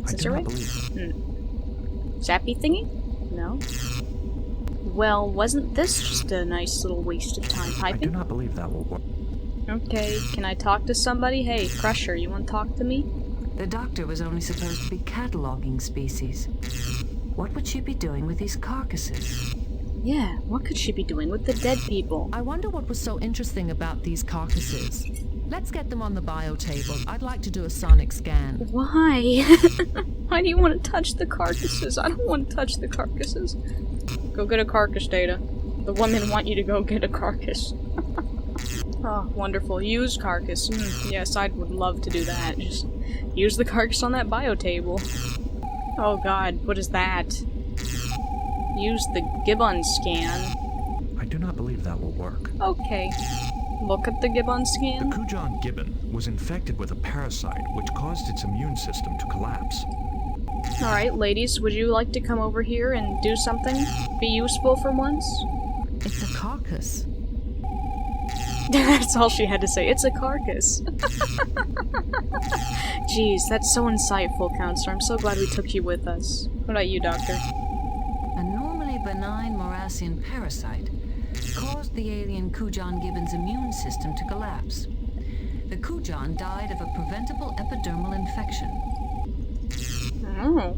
Speaker 7: I do not believe.
Speaker 1: Zappy thingy? No. Well, wasn't this just a nice little waste of time typing?
Speaker 7: I do not believe that will work.
Speaker 1: Okay, can I talk to somebody? Hey, Crusher, you want to talk to me?
Speaker 17: The doctor was only supposed to be cataloging species. What would she be doing with these carcasses?
Speaker 1: Yeah, what could she be doing with the dead people?
Speaker 17: I wonder what was so interesting about these carcasses. Let's get them on the biotable. I'd like to do a sonic scan.
Speaker 1: Why? Why do you want to touch the carcasses? I don't want to touch the carcasses. Go get a carcass, Data. The women want you to go get a carcass. Oh, wonderful. Use carcass. Yes, I would love to do that. Just use the carcass on that biotable. Oh god, what is that? Use the Gibbon scan.
Speaker 7: I do not believe that will work.
Speaker 1: Okay. Look at the Gibbon scan.
Speaker 7: The Kujan gibbon was infected with a parasite which caused its immune system to collapse.
Speaker 1: Alright, ladies, would you like to come over here and do something? Be useful for once?
Speaker 17: It's a carcass.
Speaker 1: That's all she had to say. It's a carcass. Jeez, that's so insightful, Counselor. I'm so glad we took you with us. What about you, Doctor?
Speaker 17: A normally benign Morassian parasite caused the alien Kujan gibbon's immune system to collapse. The Kujan died of a preventable epidermal infection.
Speaker 1: Oh.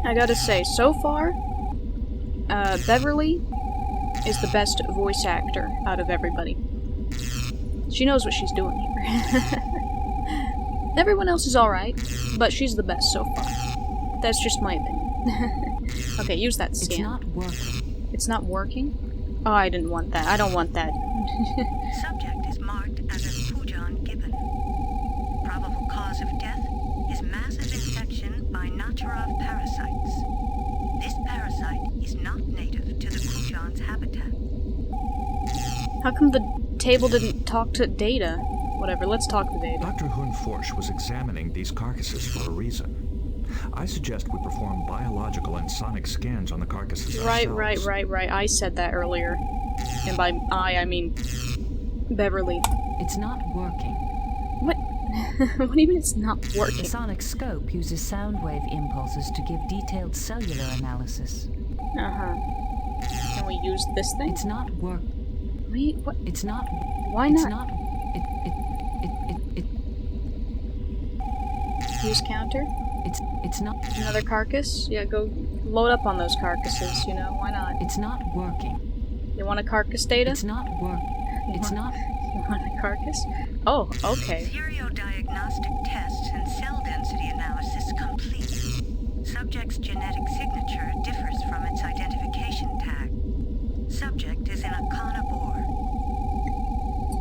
Speaker 1: I gotta say, so far, Beverly is the best voice actor out of everybody. She knows what she's doing here. Everyone else is alright, but she's the best so far. That's just my opinion. Okay, use that scan.
Speaker 17: It's not working.
Speaker 1: It's not working? Oh, I didn't want that. I don't want that.
Speaker 18: Subject is marked as a Kujan gibbon. Probable cause of death is massive infection by Naturov parasites. This parasite is not native to the Kujan's habitat.
Speaker 1: How come the table didn't talk to Data? Whatever, let's talk to Data.
Speaker 7: Dr. Hunforsch was examining these carcasses for a reason. I suggest we perform biological and sonic scans on the carcasses ourselves.
Speaker 1: Right. I said that earlier. And by I mean Beverly.
Speaker 17: It's not working.
Speaker 1: What? What do you mean it's not working?
Speaker 17: The sonic scope uses sound wave impulses to give detailed cellular analysis.
Speaker 1: Uh-huh. Can we use this thing?
Speaker 17: It's not working.
Speaker 1: Wait, what?
Speaker 17: It's not.
Speaker 1: Why
Speaker 17: it's
Speaker 1: not?
Speaker 17: Not. It.
Speaker 1: Use counter?
Speaker 17: It's not.
Speaker 1: Another carcass? Yeah, go load up on those carcasses, you know, why not?
Speaker 17: It's not working.
Speaker 1: You want a carcass, Data?
Speaker 17: It's not work. It's not...
Speaker 1: You want a carcass? Oh, okay.
Speaker 18: Stereodiagnostic tests and cell density analysis complete. Subject's genetic signature differs from its identification tag. Subject is in a carnivore.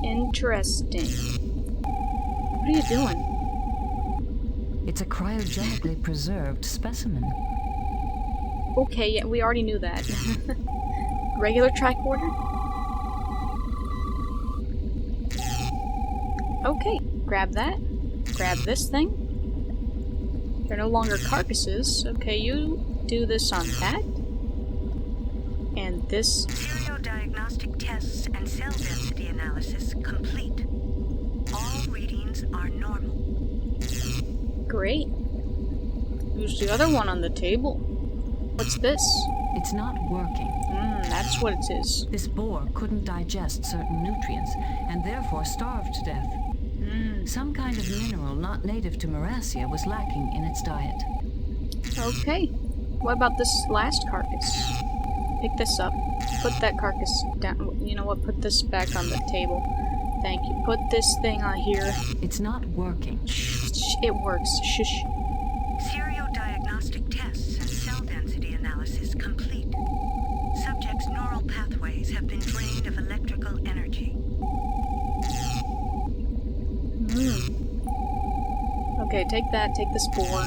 Speaker 1: Interesting. What are you doing?
Speaker 17: It's a cryogenically preserved specimen.
Speaker 1: Okay, yeah, we already knew that. Regular tricorder? Okay, grab that. Grab this thing. They're no longer carcasses. Okay, you do this on that. And this...
Speaker 18: Stereodiagnostic tests and cell density analysis complete. All readings are normal.
Speaker 1: Great. Who's the other one on the table? What's this?
Speaker 17: It's not working.
Speaker 1: That's what it is.
Speaker 17: This boar couldn't digest certain nutrients, and therefore starved to death. Some kind of mineral not native to Marasia was lacking in its diet.
Speaker 1: Okay. What about this last carcass? Pick this up. Put that carcass down. You know what? Put this back on the table. Thank you. Put this thing on here.
Speaker 17: It's not working.
Speaker 1: It works. Shush.
Speaker 18: Stereodiagnostic tests and cell density analysis complete. Subject's neural pathways have been drained of electrical energy.
Speaker 1: Okay, take that. Take the spore.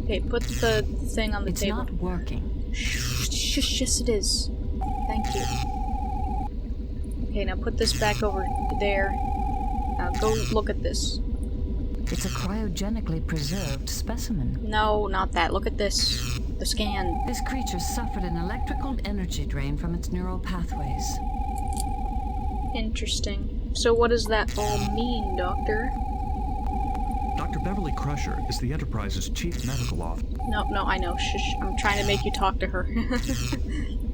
Speaker 1: Okay, put the thing on the table.
Speaker 17: It's not working.
Speaker 1: Shush, yes it is. Thank you. Okay, now put this back over there. Now go look at this.
Speaker 17: It's a cryogenically preserved specimen.
Speaker 1: No, not that. Look at this. The scan.
Speaker 17: This creature suffered an electrical energy drain from its neural pathways.
Speaker 1: Interesting. So what does that all mean, Doctor?
Speaker 7: Dr. Beverly Crusher is the Enterprise's chief medical officer.
Speaker 1: No, I know. Shush. I'm trying to make you talk to her.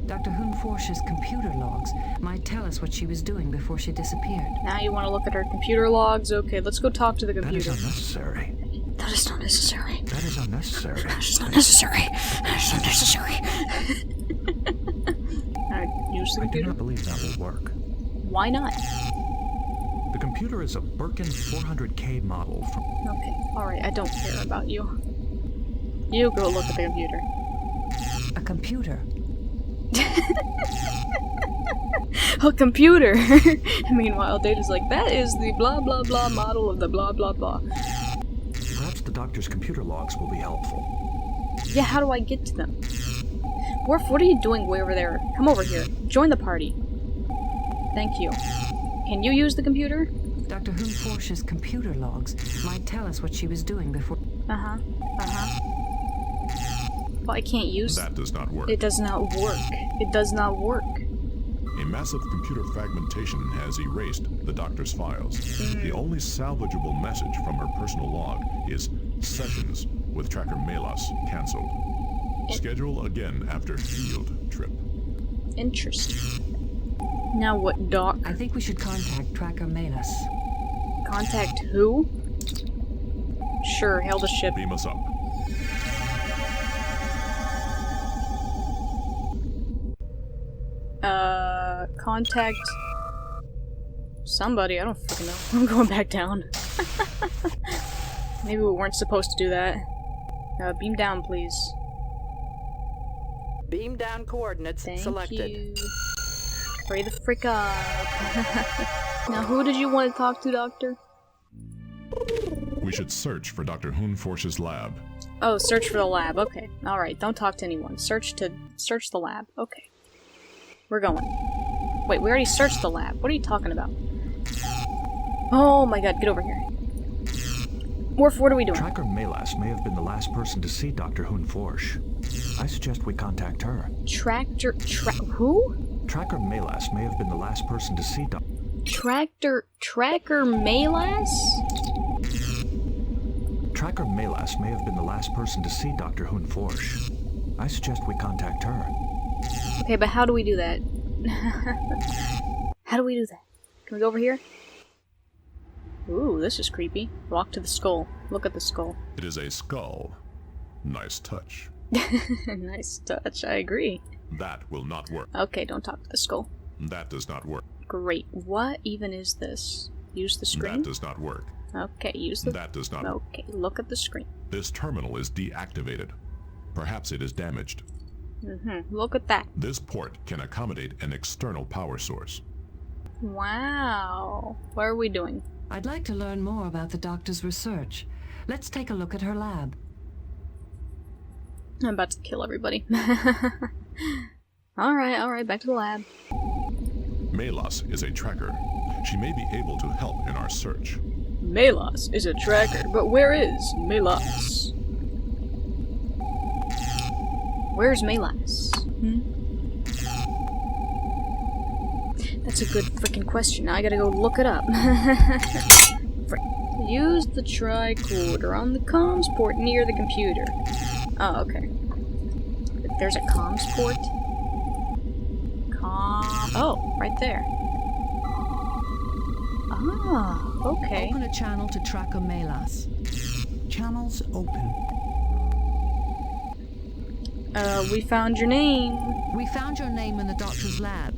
Speaker 17: Dr. Hunforsh's computer logs might tell us what she was doing before she disappeared.
Speaker 1: Now you want to look at her computer logs? Okay, let's go talk to the computer.
Speaker 7: That is unnecessary.
Speaker 1: That is not necessary.
Speaker 7: That is unnecessary.
Speaker 1: That is not necessary. That is not necessary. Use the computer.
Speaker 7: I do not believe that will work.
Speaker 1: Why not?
Speaker 7: The computer is a Birkin 400K model from...
Speaker 1: Okay, alright, I don't care about you. You go look at the computer.
Speaker 17: A computer?
Speaker 1: A computer! Meanwhile, Data's like, that is the blah blah blah model of the blah blah blah.
Speaker 7: Perhaps the doctor's computer logs will be helpful.
Speaker 1: Yeah, how do I get to them? Worf, what are you doing way over there? Come over here. Join the party. Thank you. Can you use the computer?
Speaker 17: Dr. Hunforsh's computer logs might tell us what she was doing before...
Speaker 1: Well, I can't use...
Speaker 8: That does not work.
Speaker 1: It does not work. It does not work.
Speaker 8: A massive computer fragmentation has erased the doctor's files. The only salvageable message from her personal log is sessions with Tracker Melas cancelled. Schedule again after field trip.
Speaker 1: Interesting. Now what, Doc?
Speaker 17: I think we should contact Tracker Melas.
Speaker 1: Contact who? Sure, hail the ship.
Speaker 8: Beam us up.
Speaker 1: Contact... somebody, I don't fucking know. I'm going back down. Maybe we weren't supposed to do that. Beam down, please.
Speaker 9: Beam down coordinates selected.
Speaker 1: Thank you. Hurry the frick up. Now, who did you want to talk to, Doctor?
Speaker 8: We should search for Dr. Hunforsh's lab.
Speaker 1: Oh, search for the lab. Okay. Alright, don't talk to anyone. Search the lab. Okay. We're going. Wait, we already searched the lab. What are you talking about? Oh my god, get over here. Worf, what are we doing?
Speaker 7: Tracker Melas may have been the last person to see Dr. Hunforsh. I suggest we contact her.
Speaker 1: Who?
Speaker 7: Tracker Melas may have been the last person to see
Speaker 1: Tracker Melas?
Speaker 7: Tracker Melas may have been the last person to see Dr. Hunforsh. I suggest we contact her.
Speaker 1: Okay, but how do we do that? How do we do that? Can we go over here? Ooh, this is creepy. Walk to the skull. Look at the skull.
Speaker 8: It is a skull. Nice touch.
Speaker 1: Nice touch, I agree.
Speaker 8: That will not work.
Speaker 1: Okay, don't talk to the skull.
Speaker 8: That does not work.
Speaker 1: Great. What even is this? Use the screen?
Speaker 8: That does not work.
Speaker 1: Okay, use the...
Speaker 8: That does not work.
Speaker 1: Okay, look at the screen.
Speaker 8: This terminal is deactivated. Perhaps it is damaged.
Speaker 1: Look at that.
Speaker 8: This port can accommodate an external power source.
Speaker 1: Wow. What are we doing?
Speaker 17: I'd like to learn more about the doctor's research. Let's take a look at her lab.
Speaker 1: I'm about to kill everybody. Alright, back to the lab.
Speaker 8: Melas is a tracker. She may be able to help in our search.
Speaker 1: Melas is a tracker, but where is Melas? Where's Melas? That's a good freaking question. Now I gotta go look it up. Use the tricorder on the comms port near the computer. Oh, okay. There's a comms port? Oh, right there. Ah, okay.
Speaker 17: Open a channel to track a Melas.
Speaker 16: Channels open.
Speaker 1: We found your name.
Speaker 17: We found your name in the doctor's lab.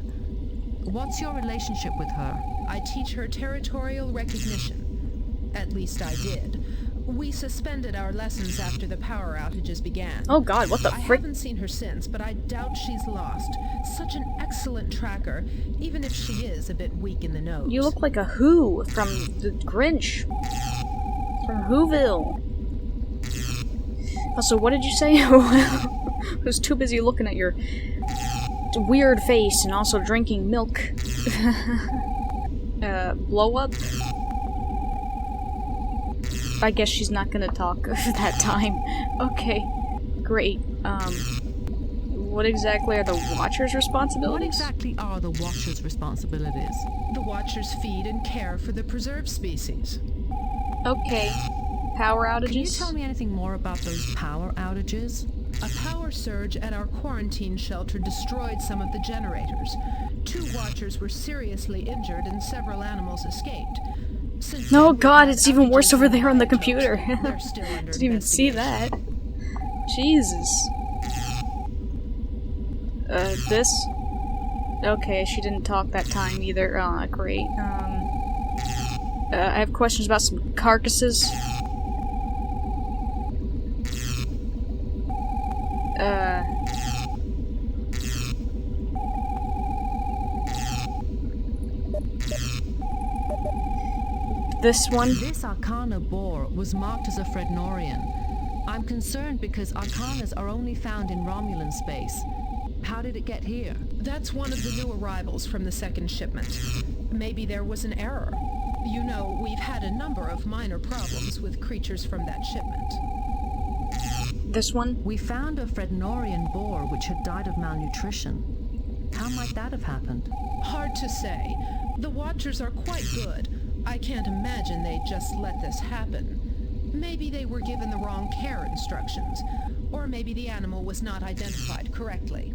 Speaker 17: What's your relationship with her?
Speaker 19: I teach her territorial recognition. At least I did. We suspended our lessons after the power outages began.
Speaker 1: Oh god, what the frick?
Speaker 19: I haven't seen her since, but I doubt she's lost. Such an excellent tracker, even if she is a bit weak in the nose.
Speaker 1: You look like a Who from the Grinch. From Whoville. Also, what did you say? I was too busy looking at your weird face and also drinking milk. Blow up? I guess she's not gonna talk that time. Okay, great. What exactly are the Watchers' responsibilities?
Speaker 17: What exactly are the Watchers' responsibilities?
Speaker 19: The Watchers feed and care for the preserved species.
Speaker 1: Okay. Power outages?
Speaker 17: Can you tell me anything more about those power outages?
Speaker 19: A power surge at our quarantine shelter destroyed some of the generators. 2 Watchers were seriously injured and several animals escaped.
Speaker 1: No, god, it's even worse over there on the computer. Didn't even see that. Jesus. This? Okay, she didn't talk that time either. Oh, great. I have questions about some carcasses. This one?
Speaker 17: This Arcana boar was marked as a Frednorian. I'm concerned because Arcanas are only found in Romulan space. How did it get here?
Speaker 19: That's one of the new arrivals from the second shipment. Maybe there was an error. You know, we've had a number of minor problems with creatures from that shipment.
Speaker 1: This one?
Speaker 17: We found a Frednorian boar which had died of malnutrition. How might that have happened?
Speaker 19: Hard to say. The Watchers are quite good. I can't imagine they'd just let this happen. Maybe they were given the wrong care instructions, or maybe the animal was not identified correctly.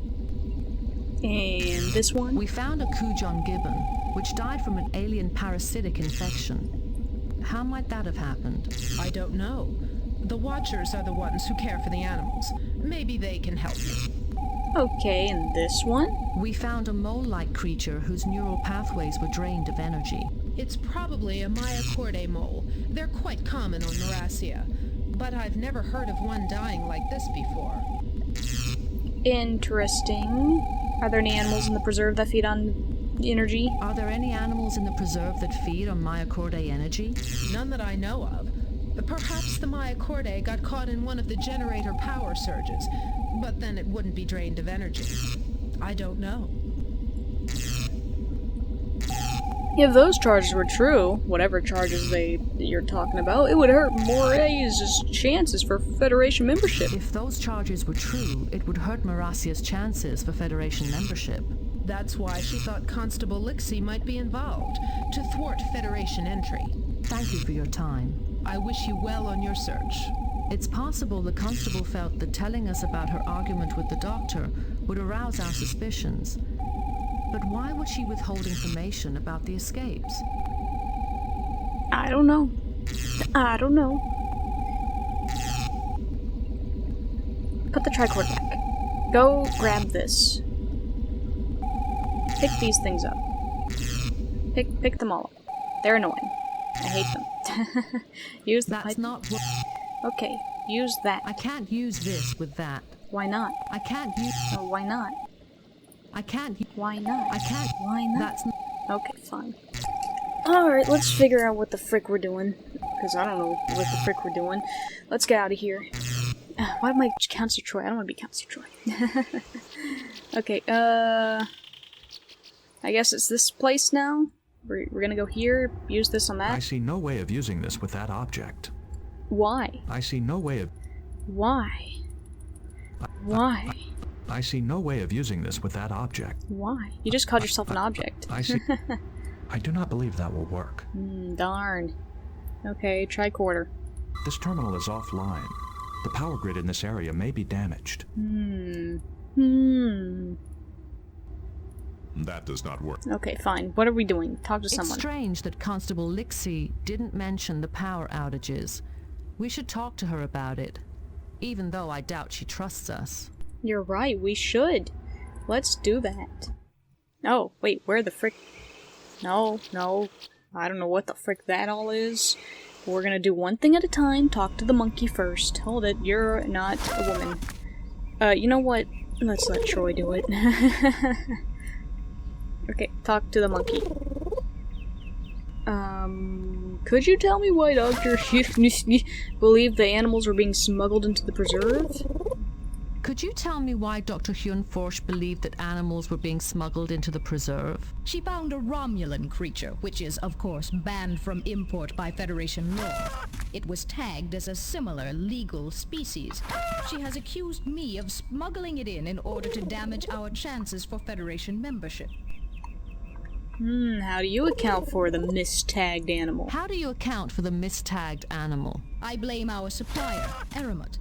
Speaker 1: And this one?
Speaker 17: We found a Kujon gibbon, which died from an alien parasitic infection. How might that have happened?
Speaker 19: I don't know. The Watchers are the ones who care for the animals. Maybe they can help you.
Speaker 1: Okay, and this one?
Speaker 17: We found a mole-like creature whose neural pathways were drained of energy.
Speaker 19: It's probably a Myocordae mole. They're quite common on Marasia, but I've never heard of one dying like this before.
Speaker 1: Interesting. Are there any animals in the preserve that feed on energy?
Speaker 17: Are there any animals in the preserve that feed on Myocordae energy?
Speaker 19: None that I know of. Perhaps the Myocordae got caught in one of the generator power surges, but then it wouldn't be drained of energy. I don't know.
Speaker 1: If those charges were true, whatever charges you're talking about, it would hurt Moray's chances for Federation membership.
Speaker 17: If those charges were true, it would hurt Marasia's chances for Federation membership.
Speaker 19: That's why she thought Constable Lixie might be involved, to thwart Federation entry.
Speaker 17: Thank you for your time.
Speaker 19: I wish you well on your search.
Speaker 17: It's possible the Constable felt that telling us about her argument with the Doctor would arouse our suspicions. But why would she withhold information about the escapes?
Speaker 1: I don't know. I don't know. Put the tricorder back. Go grab this. Pick these things up. Pick them all up. They're annoying. I hate them. Use the
Speaker 17: That's
Speaker 1: pipe.
Speaker 17: not what...
Speaker 1: Okay, use that.
Speaker 17: I can't use this with that.
Speaker 1: Why not?
Speaker 17: I can't use...
Speaker 1: Oh, why not?
Speaker 17: I can't...
Speaker 1: Why not?
Speaker 17: I can't...
Speaker 1: Why not?
Speaker 17: That's...
Speaker 1: Okay, fine. Alright, let's figure out what the frick we're doing. Because I don't know what the frick we're doing. Let's get out of here. Why am I Counselor Troy? I don't want to be Counselor Troy. Okay, I guess it's this place now. We're gonna go here, use this on that.
Speaker 7: I see no way of using this with that object.
Speaker 1: Why?
Speaker 7: I see no way of...
Speaker 1: Why? Why?
Speaker 7: I see no way of using this with that object.
Speaker 1: Why? You just called yourself an object.
Speaker 7: I see... I do not believe that will work.
Speaker 1: Darn. Okay, tricorder.
Speaker 7: This terminal is offline. The power grid in this area may be damaged.
Speaker 8: That does not work.
Speaker 1: Okay, fine. What are we doing? Talk to someone.
Speaker 17: It's strange that Constable Lixie didn't mention the power outages. We should talk to her about it, even though I doubt she trusts us.
Speaker 1: You're right, we should. Let's do that. Oh, wait, where the frick... No. I don't know what the frick that all is. We're gonna do one thing at a time. Talk to the monkey first. Hold it, you're not a woman. You know what? Let's let Troy do it. Okay, talk to the monkey. Could you tell me why Dr. believed the animals were being smuggled into the preserve?
Speaker 17: Could you tell me why Dr. Hunforsh believed that animals were being smuggled into the preserve?
Speaker 10: She found a Romulan creature, which is, of course, banned from import by Federation law. It was tagged as a similar legal species. She has accused me of smuggling it in order to damage our chances for Federation membership.
Speaker 1: How do you account for the mistagged animal?
Speaker 17: How do you account for the mistagged animal?
Speaker 10: I blame our supplier, Eramet.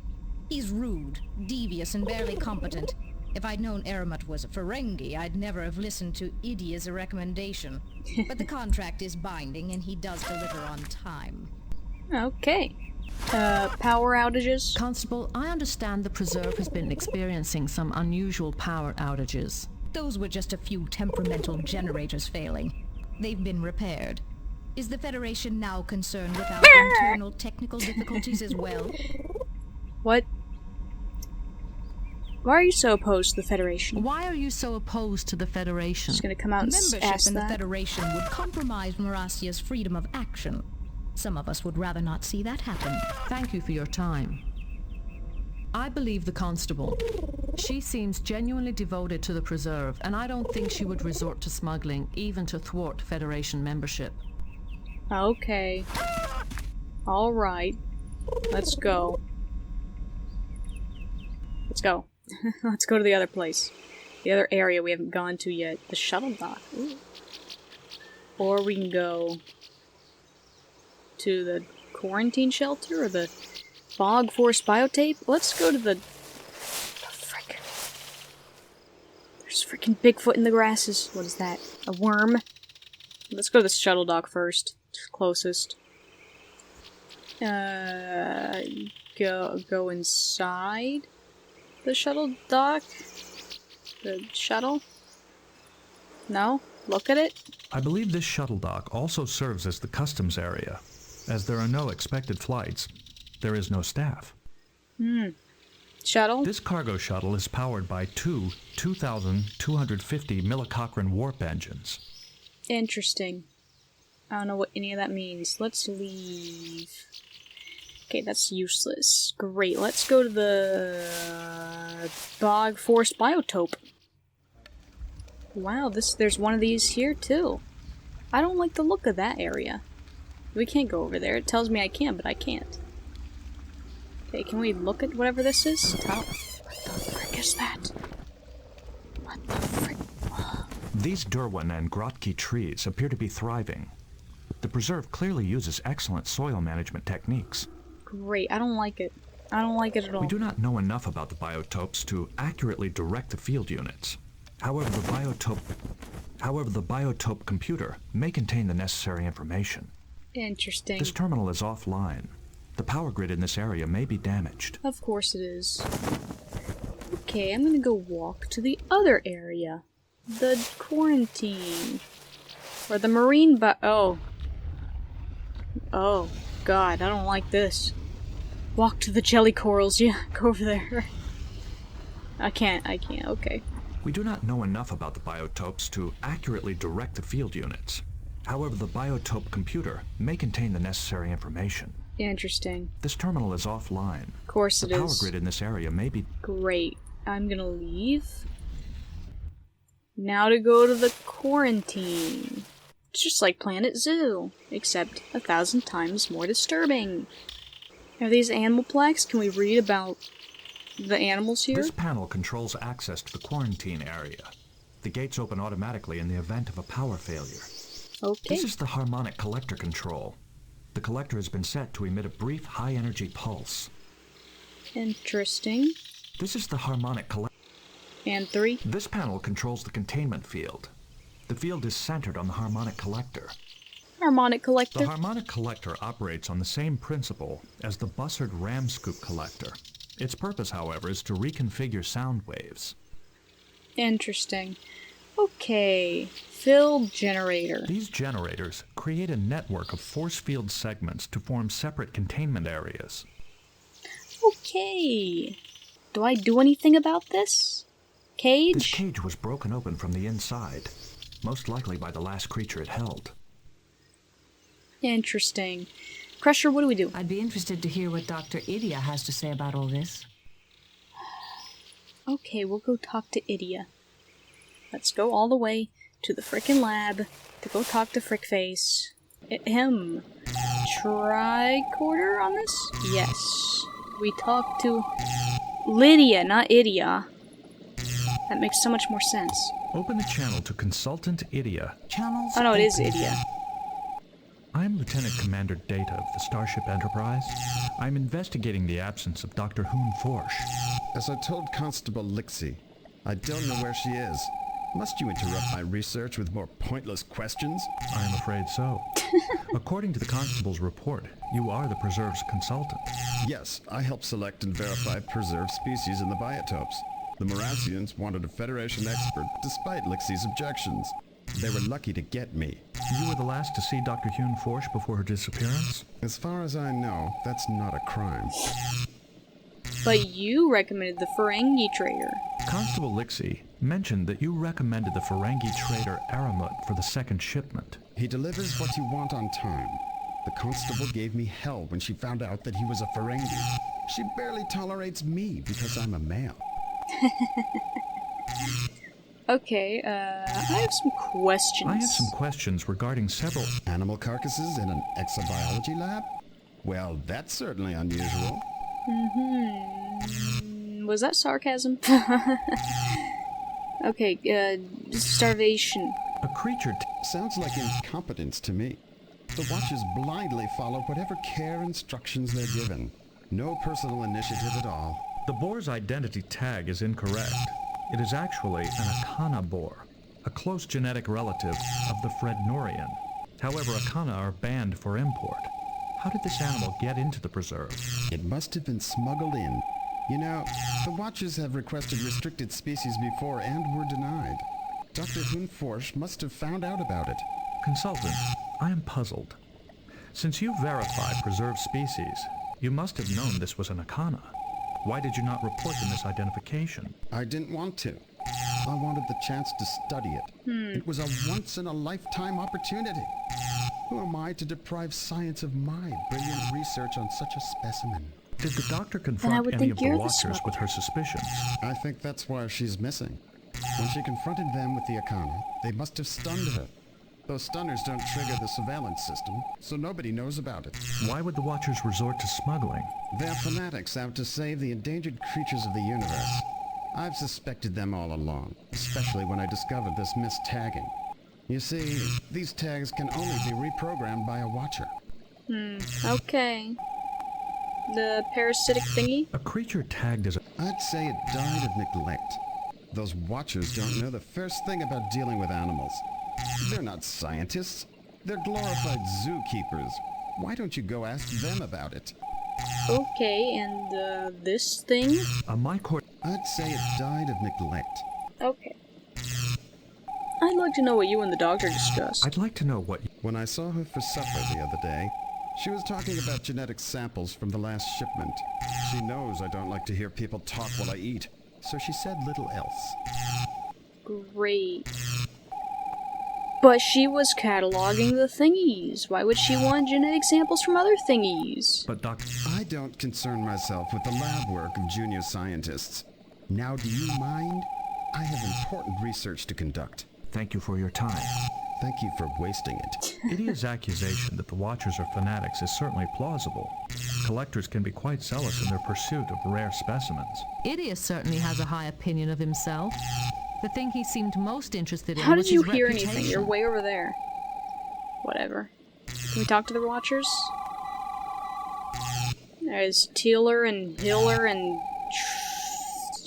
Speaker 10: He's rude, devious, and barely competent. If I'd known Eramet was a Ferengi, I'd never have listened to Idia's recommendation. But the contract is binding, and he does deliver on time.
Speaker 1: Okay. Power outages?
Speaker 17: Constable, I understand the preserve has been experiencing some unusual power outages.
Speaker 10: Those were just a few temperamental generators failing. They've been repaired. Is the Federation now concerned with our internal technical difficulties as well?
Speaker 1: What? Why are you so opposed to the Federation?
Speaker 17: Why are you so opposed to the Federation?
Speaker 1: Just gonna come out and
Speaker 10: Membership
Speaker 1: ask
Speaker 10: in
Speaker 1: that?
Speaker 10: the Federation would compromise Marasia's freedom of action. Some of us would rather not see that happen.
Speaker 17: Thank you for your time. I believe the Constable. She seems genuinely devoted to the preserve, and I don't think she would resort to smuggling, even to thwart Federation membership.
Speaker 1: Okay. Alright. Let's go. Let's go. Let's go to the other place. The other area we haven't gone to yet. The shuttle dock. Ooh. Or we can go to the quarantine shelter or the Bog Forest Biotape. Let's go to the frick. There's freaking Bigfoot in the grasses. What is that? A worm? Let's go to the shuttle dock first. It's closest. Go inside the shuttle dock? The shuttle? No? Look at it?
Speaker 7: I believe this shuttle dock also serves as the customs area. As there are no expected flights, there is no staff.
Speaker 1: Shuttle?
Speaker 7: This cargo shuttle is powered by two 2,250 millicochrane warp engines.
Speaker 1: Interesting. I don't know what any of that means. Let's leave. Okay, that's useless. Great, let's go to the Bog Forest Biotope. Wow, there's one of these here too. I don't like the look of that area. We can't go over there. It tells me I can, but I can't. Okay, can we look at whatever this is? What the frick is that? What the frick?
Speaker 7: These Derwin and Grotke trees appear to be thriving. The preserve clearly uses excellent soil management techniques.
Speaker 1: Great, I don't like it. I don't like it at all.
Speaker 7: We do not know enough about the biotopes to accurately direct the field units. However, the biotope computer may contain the necessary information.
Speaker 1: Interesting.
Speaker 7: This terminal is offline. The power grid in this area may be damaged.
Speaker 1: Of course it is. Okay, I'm gonna go walk to the other area. the quarantine. Or the marine oh. Oh, God, I don't like this. Walk to the jelly corals, yeah, go over there. I can't, okay.
Speaker 7: We do not know enough about the biotopes to accurately direct the field units. However, the biotope computer may contain the necessary information.
Speaker 1: Interesting.
Speaker 7: This terminal is offline.
Speaker 1: Of course it is.
Speaker 7: The power grid in this area may be...
Speaker 1: Great. I'm gonna leave. Now to go to the quarantine. It's just like Planet Zoo, except 1,000 times more disturbing. Are these animal plaques? Can we read about the animals here?
Speaker 7: This panel controls access to the quarantine area. The gates open automatically in the event of a power failure.
Speaker 1: Okay.
Speaker 7: This is the harmonic collector control. The collector has been set to emit a brief high-energy pulse.
Speaker 1: Interesting.
Speaker 7: This is the harmonic collector.
Speaker 1: And 3.
Speaker 7: This panel controls the containment field. The field is centered on the harmonic collector.
Speaker 1: Harmonic collector?
Speaker 7: The harmonic collector operates on the same principle as the Bussard ram scoop collector. Its purpose, however, is to reconfigure sound waves.
Speaker 1: Interesting. Okay. Field generator.
Speaker 7: These generators create a network of force field segments to form separate containment areas.
Speaker 1: Okay. Do I do anything about this? Cage?
Speaker 7: This cage was broken open from the inside, most likely by the last creature it held.
Speaker 1: Interesting. Crusher, what do we do?
Speaker 17: I'd be interested to hear what Dr. Idia has to say about all this.
Speaker 1: Okay, we'll go talk to Idia. Let's go all the way to the frickin' lab to go talk to Frickface. Him. Tricorder on this? Yes. We talked to Lydia, not Idia. That makes so much more sense.
Speaker 7: Open the channel to Consultant Idia.
Speaker 17: Channels.
Speaker 1: Oh no, it is Idia.
Speaker 7: I am Lieutenant Commander Data of the Starship Enterprise. I'm investigating the absence of Dr. Hoon Forsh.
Speaker 20: As I told Constable Lixie, I don't know where she is. Must you interrupt my research with more pointless questions?
Speaker 7: I am afraid so. According to the Constable's report, you are the preserve's consultant.
Speaker 20: Yes, I helped select and verify preserved species in the biotopes. The Morassians wanted a Federation expert, despite Lixie's objections. They were lucky to get me.
Speaker 7: You were the last to see Dr. Hoon Forsh before her disappearance?
Speaker 20: As far as I know, that's not a crime.
Speaker 1: But you recommended the Ferengi trader.
Speaker 7: Constable Lixie mentioned that you recommended the Ferengi trader Aramut for the second shipment.
Speaker 20: He delivers what you want on time. The constable gave me hell when she found out that he was a Ferengi. She barely tolerates me because I'm a male.
Speaker 1: Okay, I have some questions.
Speaker 7: I have some questions regarding several
Speaker 20: animal carcasses in an exobiology lab? Well, that's certainly unusual.
Speaker 1: Was that sarcasm? Okay, starvation.
Speaker 7: A creature
Speaker 20: sounds like incompetence to me. The Watchers blindly follow whatever care instructions they're given. No personal initiative at all.
Speaker 7: The boar's identity tag is incorrect. It is actually an Akana boar, a close genetic relative of the Frednorian. However, Akana are banned for import. How did this animal get into the preserve?
Speaker 20: It must have been smuggled in. You know, the Watchers have requested restricted species before and were denied. Dr. Hoon Forsh must have found out about it.
Speaker 7: Consultant, I am puzzled. Since you verified preserved species, you must have known this was an Akana. Why did you not report the misidentification?
Speaker 20: I didn't want to. I wanted the chance to study it. It was a once-in-a-lifetime opportunity. Who am I to deprive science of my brilliant research on such a specimen?
Speaker 7: Did the doctor confront any of the Watchers with her suspicions?
Speaker 20: I think that's why she's missing. When she confronted them with the Akana, they must have stunned her. Those stunners don't trigger the surveillance system, so nobody knows about it.
Speaker 7: Why would the Watchers resort to smuggling?
Speaker 20: They're fanatics out to save the endangered creatures of the universe. I've suspected them all along, especially when I discovered this mistagging. You see, these tags can only be reprogrammed by a Watcher.
Speaker 1: Okay. The parasitic thingy?
Speaker 7: A creature tagged as a...
Speaker 20: I'd say it died of neglect. Those Watchers don't know the first thing about dealing with animals. They're not scientists. They're glorified zookeepers. Why don't you go ask them about it?
Speaker 1: Okay, and this thing?
Speaker 7: My court...
Speaker 20: I'd say it died of neglect.
Speaker 1: Okay. I'd like to know what you and the doctor discussed.
Speaker 7: I'd like to know what...
Speaker 20: When I saw her for supper the other day, she was talking about genetic samples from the last shipment. She knows I don't like to hear people talk while I eat, so she said little else.
Speaker 1: Great. But she was cataloging the thingies. Why would she want genetic samples from other thingies?
Speaker 7: But Doctor...
Speaker 20: I don't concern myself with the lab work of junior scientists. Now do you mind? I have important research to conduct.
Speaker 7: Thank you for your time.
Speaker 20: Thank you for wasting it.
Speaker 7: Idia's accusation that the Watchers are fanatics is certainly plausible. Collectors can be quite zealous in their pursuit of rare specimens.
Speaker 17: Idia certainly has a high opinion of himself. The thing he seemed most interested in
Speaker 1: How
Speaker 17: was
Speaker 1: did you
Speaker 17: his
Speaker 1: hear
Speaker 17: reputation.
Speaker 1: anything? You're way over there. Whatever. Can we talk to the Watchers? There's Tealer and Hiller and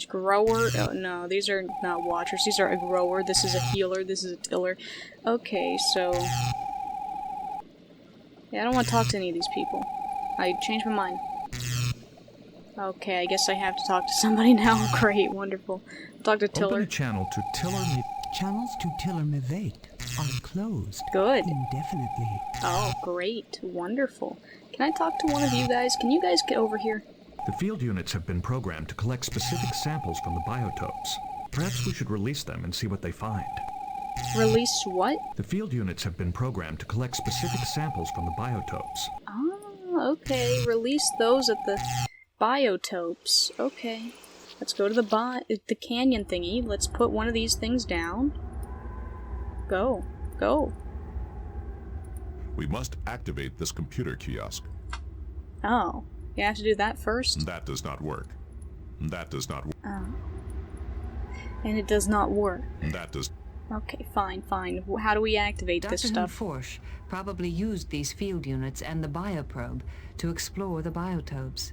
Speaker 1: Grower. Oh no, these are not Watchers. These are a Grower. This is a Healer. This is a Tiller. Okay, so... yeah, I don't want to talk to any of these people. I changed my mind. Okay, I guess I have to talk to somebody now. Great, wonderful. Talk to Tiller.
Speaker 7: Open a channel to Tiller me...
Speaker 21: Channels to Tiller Mevate are closed.
Speaker 1: Good.
Speaker 21: Indefinitely.
Speaker 1: Oh, great. Wonderful. Can I talk to one of you guys? Can you guys get over here?
Speaker 7: The field units have been programmed to collect specific samples from the biotopes. Perhaps we should release them and see what they find.
Speaker 1: Release what?
Speaker 7: The field units have been programmed to collect specific samples from the biotopes.
Speaker 1: Oh, okay. Release those at the biotopes. Okay. Let's go to the canyon thingy. Let's put one of these things down. Go. Go.
Speaker 8: We must activate this computer kiosk.
Speaker 1: Oh. You have to do that first?
Speaker 8: That does not work. That does not work.
Speaker 1: Oh. And it does not work.
Speaker 8: That does...
Speaker 1: Okay, fine, fine. How do we activate this stuff?
Speaker 17: Dr. Forsch probably used these field units and the bioprobe to explore the biotopes.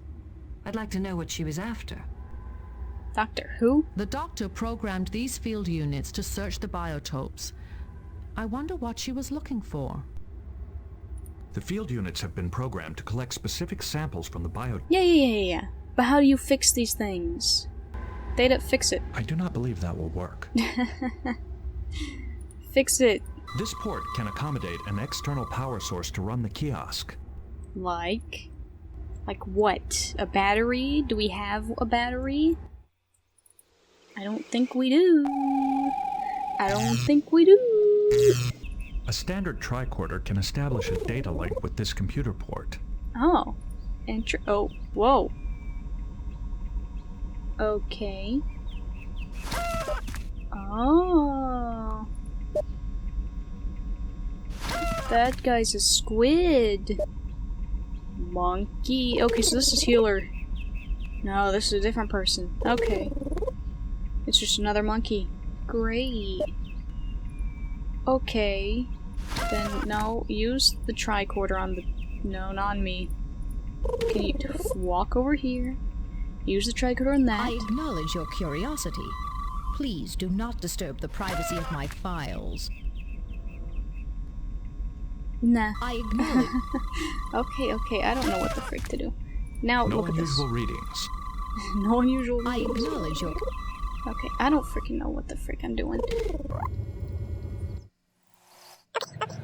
Speaker 17: I'd like to know what she was after.
Speaker 1: Doctor who?
Speaker 17: The doctor programmed these field units to search the biotopes. I wonder what she was looking for.
Speaker 7: The field units have been programmed to collect specific samples from the biotopes.
Speaker 1: Yeah. But how do you fix these things? They'd fix it.
Speaker 7: I do not believe that will work.
Speaker 1: Fix it.
Speaker 7: This port can accommodate an external power source to run the kiosk.
Speaker 1: Like what? A battery? Do we have a battery? I don't think we do. I don't think we do.
Speaker 7: A standard tricorder can establish a data link with this computer port.
Speaker 1: Oh. Oh, whoa. Okay. Oh. That guy's a squid. Monkey. Okay, so this is Healer. No, this is a different person. Okay. It's just another monkey. Great. Okay. Then, no, use the tricorder on the... No, not on me. Can you walk over here? Use the tricorder on that.
Speaker 10: I acknowledge your curiosity. Please do not disturb the privacy of my files.
Speaker 1: Nah.
Speaker 10: I acknowledge...
Speaker 1: Okay, I don't know what the frick to do. Now,
Speaker 7: no
Speaker 1: look at this.
Speaker 7: unusual readings.
Speaker 1: No unusual readings.
Speaker 10: I acknowledge your...
Speaker 1: Okay, I don't freaking know what the frick I'm doing.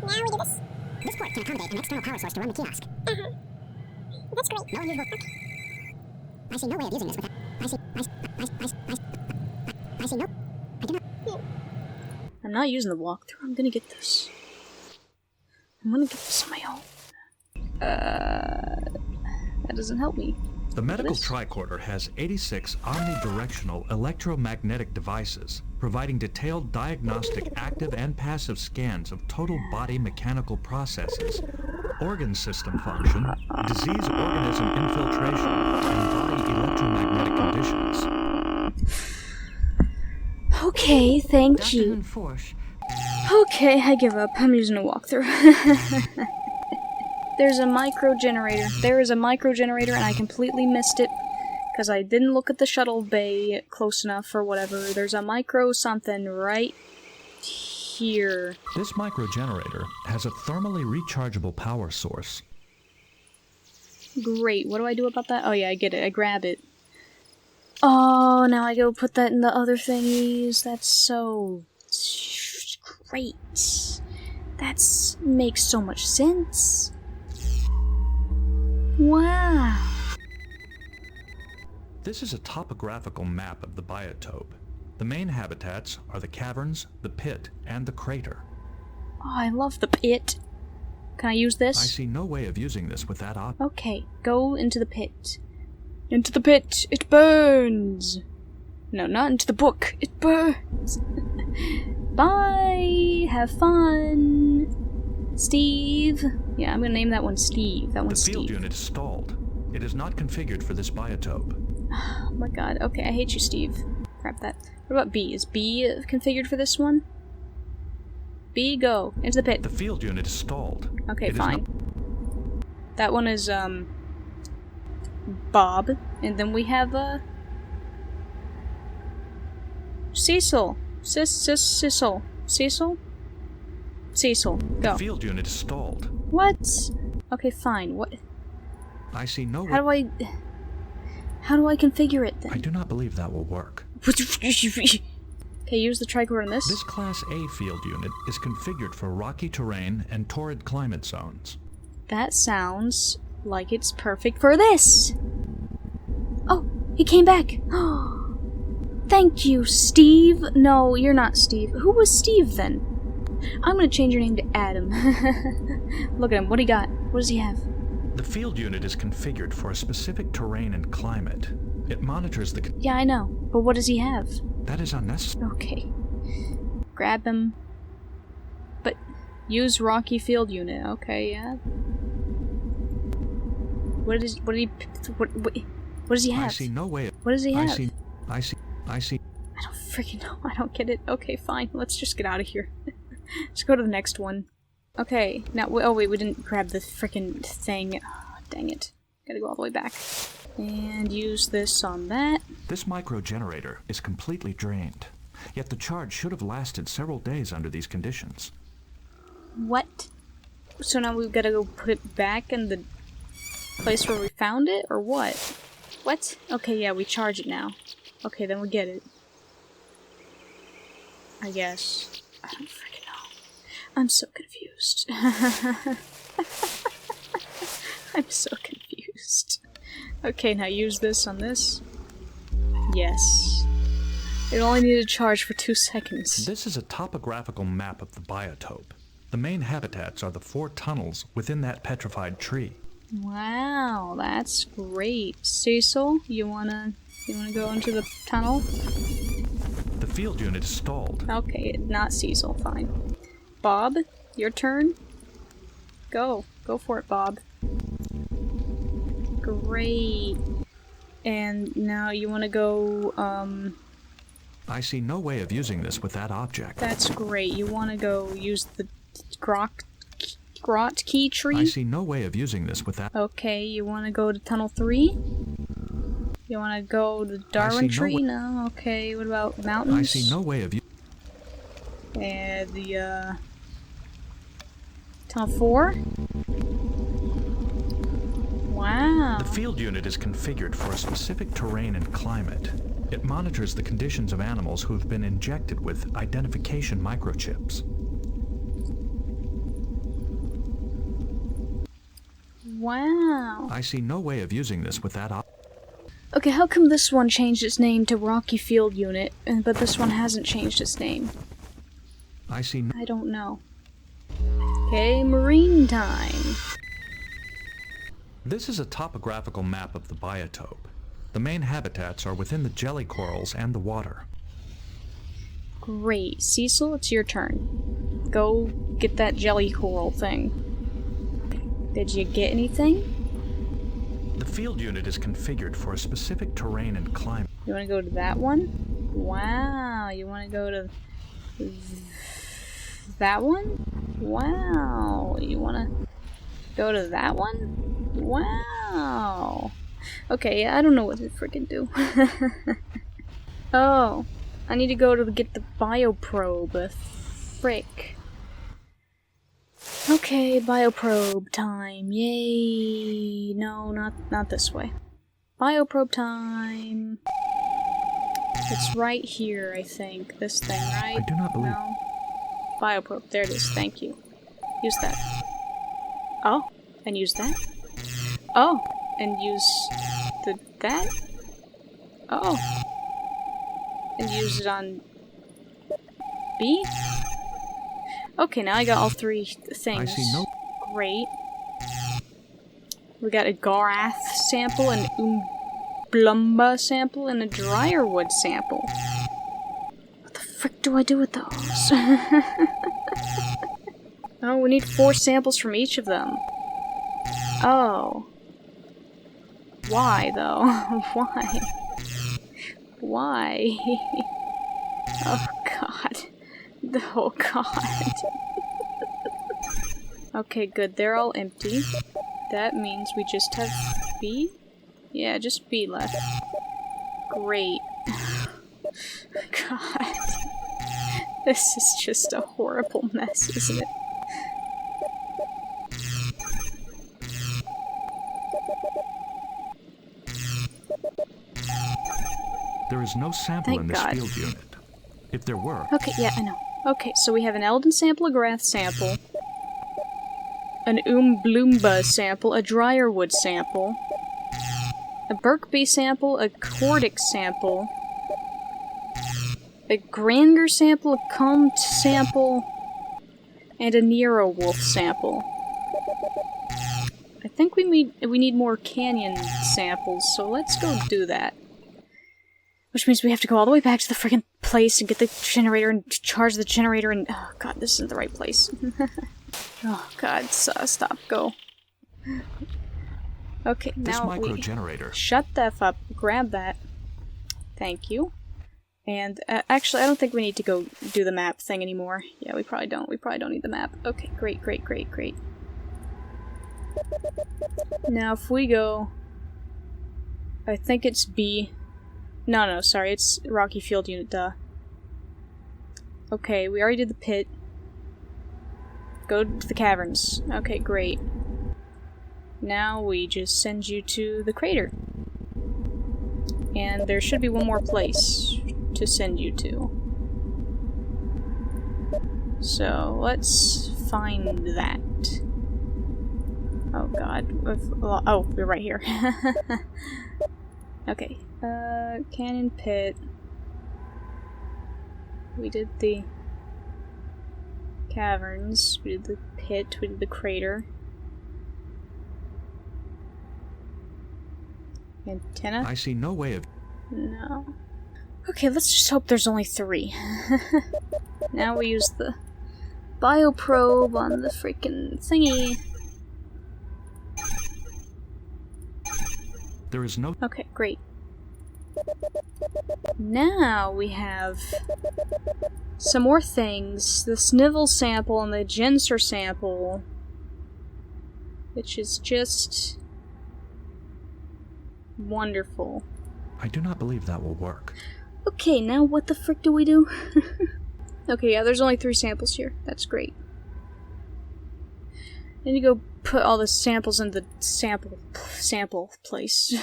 Speaker 22: Now we do this. This port can accommodate an external power source to run the kiosk. That's great. No unusual... I see no way of using this without... I see no... I do not...
Speaker 1: I'm not using the walkthrough. I'm gonna get this. I'm gonna get this on my own. That doesn't help me.
Speaker 7: The medical tricorder has 86 omnidirectional electromagnetic devices, providing detailed diagnostic active and passive scans of total body mechanical processes, organ system function, disease organism infiltration, and body electromagnetic conditions.
Speaker 1: Okay, thank you. Okay, I give up. I'm using a walkthrough. There's a micro generator. There is a micro generator, and I completely missed it because I didn't look at the shuttle bay close enough or whatever. There's a micro something right here.
Speaker 7: This micro generator has a thermally rechargeable power source.
Speaker 1: Great. What do I do about that? Oh yeah, I get it. I grab it. Oh, now I go put that in the other thingies. That's so great. That makes so much sense. Wow.
Speaker 7: This is a topographical map of the biotope. The main habitats are the caverns, the pit, and the crater.
Speaker 1: Oh, I love the pit. Can I use this?
Speaker 7: I see no way of using this with that option.
Speaker 1: Okay, go into the pit. Into the pit! It burns! No, not into the book. It burns! Bye! Have fun! Steve! Yeah, I'm gonna name that one Steve. That one's Steve.
Speaker 7: The field unit is stalled. It is not configured for this biotope.
Speaker 1: Oh my god. Okay, I hate you, Steve. Grab that. What about B? Is B configured for this one? B, go. Into the pit.
Speaker 7: The field unit is stalled.
Speaker 1: Okay, fine. That one is, Bob. And then we have, Cecil. Cecil. Cecil? Cecil, go.
Speaker 7: The field unit is stalled.
Speaker 1: What? Okay, fine. What?
Speaker 7: I see no way.
Speaker 1: How do I configure it then?
Speaker 7: I do not believe that will work.
Speaker 1: Okay, use the tricorder on this.
Speaker 7: This Class A field unit is configured for rocky terrain and torrid climate zones.
Speaker 1: That sounds like it's perfect for this. Oh, he came back. Thank you, Steve. No, you're not Steve. Who was Steve then? I'm gonna change your name to Adam. Look at him. What do he got? What does he have?
Speaker 7: The field unit is configured for a specific terrain and climate. It monitors the...
Speaker 1: Yeah, I know. But what does he have?
Speaker 7: That is unnecessary.
Speaker 1: Okay. Grab him. But use Rocky Field Unit. Okay, yeah. What does he have?
Speaker 7: I see no way.
Speaker 1: What does he have?
Speaker 7: I see.
Speaker 1: I don't freaking know. I don't get it. Okay, fine. Let's just get out of here. Let's go to the next one. Okay, now, oh wait, we didn't grab the freaking thing. Oh, dang it. Gotta go all the way back. And use this on that.
Speaker 7: This micro generator is completely drained. Yet the charge should have lasted several days under these conditions.
Speaker 1: What? So now we've gotta go put it back in the place where we found it, or what? What? Okay, yeah, we charge it now. Okay, then we get it. I guess. I don't freaking know. I'm so confused. I'm so confused. Okay, now use this on this. Yes. It only needed to charge for 2 seconds.
Speaker 7: This is a topographical map of the biotope. The main habitats are the 4 tunnels within that petrified tree.
Speaker 1: Wow, that's great. Cecil, you wanna go into the tunnel?
Speaker 7: The field unit is stalled.
Speaker 1: Okay, not Cecil, fine. Bob, your turn. Go for it, Bob. Great. And now you wanna go,
Speaker 7: I see no way of using this with that object.
Speaker 1: That's great. You wanna go use the grot key tree?
Speaker 7: I see no way of using this with that.
Speaker 1: Okay, you wanna go to tunnel 3? You wanna go to Darwin tree? No? Okay, what about mountains?
Speaker 7: I see no way of
Speaker 1: And the, tunnel 4? Wow.
Speaker 7: The field unit is configured for a specific terrain and climate. It monitors the conditions of animals who have been injected with identification microchips.
Speaker 1: Wow.
Speaker 7: I see no way of using this with that
Speaker 1: Okay, how come this one changed its name to Rocky Field Unit, but this one hasn't changed its name?
Speaker 7: I
Speaker 1: don't know. Okay, marine time.
Speaker 7: This is a topographical map of the biotope. The main habitats are within the jelly corals and the water.
Speaker 1: Great. Cecil, it's your turn. Go get that jelly coral thing. Did you get anything?
Speaker 7: The field unit is configured for a specific terrain and climate.
Speaker 1: You want to go to that one? Wow. You want to go to that one? Wow. You want to go to that one? Wow. Okay, I don't know what to freaking do. Oh, I need to go to get the bioprobe. Frick. Okay, bioprobe time. Yay. No, not this way. Bioprobe time. It's right here, I think. This thing, right?
Speaker 7: I do not believe.
Speaker 1: No. Bioprobe. There it is. Thank you. Use that. Oh, and use that. Oh, and use that. Oh, and use it on B. Okay, now I got all three things.
Speaker 7: I see no.
Speaker 1: Great. We got a Garath sample, an Umblumba sample, and a Dryerwood sample. What the frick do I do with those? Oh, we need 4 samples from each of them. Oh. Why, though? Why? Why? Oh, God. Oh, God. Okay, good. They're all empty. That means we just have B? Yeah, just B left. Great. God. This is just a horrible mess, isn't it?
Speaker 7: There is no sample in this field unit. If there were...
Speaker 1: Okay, yeah, I know. Okay, so we have an Eldon sample, a Grath sample, an Umblumba sample, a Dryerwood sample, a Birkby sample, a Cordic sample, a Granger sample, a Comte sample, and a Nero Wolf sample. I think we need more Canyon samples, so let's go do that. Which means we have to go all the way back to the friggin' place and get the generator and charge the generator and... Oh god, this isn't the right place. Oh god, stop, go. Okay,
Speaker 7: this
Speaker 1: now
Speaker 7: micro
Speaker 1: we...
Speaker 7: generator.
Speaker 1: Shut the F up, grab that. Thank you. And, actually, I don't think we need to go do the map thing anymore. Yeah, we probably don't. We probably don't need the map. Okay, great. Now, if we go... I think it's B... No, sorry, it's Rocky Field Unit, duh. Okay, we already did the pit. Go to the caverns. Okay, great. Now we just send you to the crater. And there should be one more place to send you to. So, let's find that. Oh god. Oh, we're right here. Okay. Canyon pit. We did the caverns. We did the pit. We did the crater. Antenna?
Speaker 7: I see no way of...
Speaker 1: No. Okay, let's just hope there's only 3. Now we use the bioprobe on the freaking thingy.
Speaker 7: There is no...
Speaker 1: Okay, great. Now we have some more things. The Snivel sample and the Genser sample. Which is just... wonderful.
Speaker 7: I do not believe that will work.
Speaker 1: Okay, now what the frick do we do? Okay, yeah, there's only 3 samples here. That's great. I need to go put all the samples in the sample place.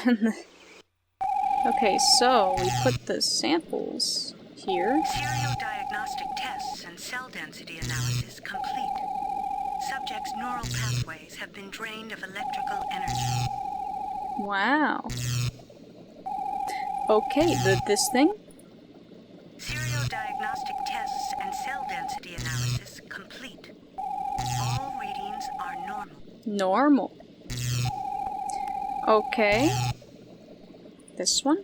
Speaker 1: Okay, so we put the samples here.
Speaker 18: Seriodiagnostic tests and cell density analysis complete. Subject's neural pathways have been drained of electrical energy.
Speaker 1: Wow. Okay, this thing?
Speaker 18: Seriodiagnostic tests and cell density analysis complete. All readings are normal.
Speaker 1: Normal. Okay. This one?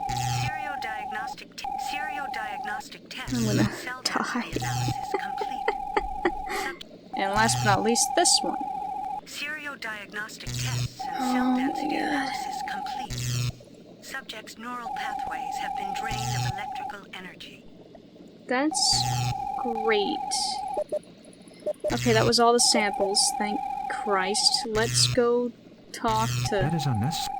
Speaker 18: Seriodiagnostic tests
Speaker 1: I'm gonna
Speaker 18: and cell density analysis complete.
Speaker 1: And last but not least, this one.
Speaker 18: Seriodiagnostic tests and cell density analysis complete. Subject's neural pathways have been drained of electrical energy.
Speaker 1: That's great. Okay, that was all the samples, thank Christ. Let's go talk to...
Speaker 7: That is unnecessary.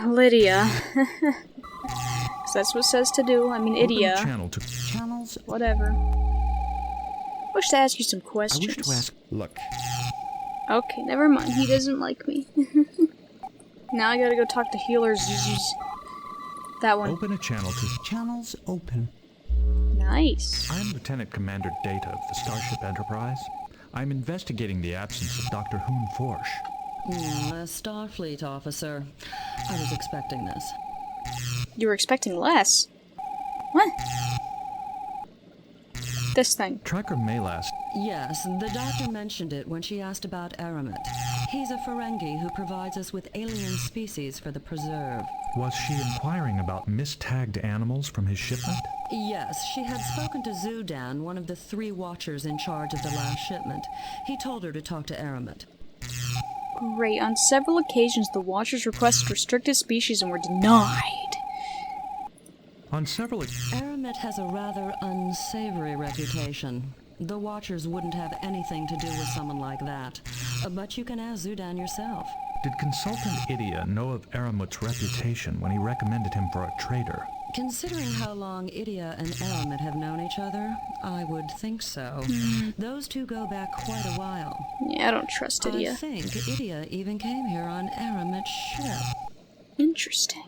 Speaker 1: Lydia. Because that's what it says to do. I mean, Idia.
Speaker 21: Channels.
Speaker 1: Whatever. Wish to ask you some questions.
Speaker 7: I wish to ask...
Speaker 20: Look.
Speaker 1: Okay, never mind. He doesn't like me. Now I gotta go talk to Healer Zzzz. That one.
Speaker 7: Open a channel to...
Speaker 21: Channels open.
Speaker 1: Now Nice.
Speaker 7: I'm Lieutenant Commander Data of the Starship Enterprise. I'm investigating the absence of Dr. Hoon Forsh.
Speaker 5: A Starfleet officer. I was expecting this.
Speaker 1: You were expecting less? What? This thing.
Speaker 7: Tracker Melas.
Speaker 5: Yes, the doctor mentioned it when she asked about Aramet. He's a Ferengi who provides us with alien species for the preserve.
Speaker 7: Was she inquiring about mistagged animals from his shipment?
Speaker 5: Yes, she had spoken to Zudan, one of the 3 watchers in charge of the last shipment. He told her to talk to Aramet.
Speaker 1: Great. On several occasions, the Watchers requested restricted species and were denied.
Speaker 7: On several...
Speaker 5: Aramet has a rather unsavory reputation. The Watchers wouldn't have anything to do with someone like that. But you can ask Zudan yourself.
Speaker 7: Did Consultant Idia know of Aramit's reputation when he recommended him for a traitor?
Speaker 5: Considering how long Idia and Aramet have known each other, I would think so. Those two go back quite a while.
Speaker 1: Yeah, I don't trust Idia.
Speaker 5: I think Idia even came here on Aramit's ship.
Speaker 1: Interesting.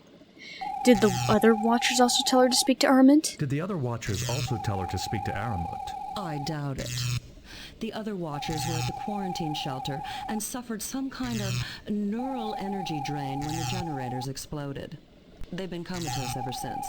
Speaker 1: Did the other Watchers also tell her to speak to Aramet?
Speaker 7: Did the other Watchers also tell her to speak to Aramet?
Speaker 5: I doubt it. The other Watchers were at the quarantine shelter and suffered some kind of neural energy drain when the generators exploded. They've been comatose ever since.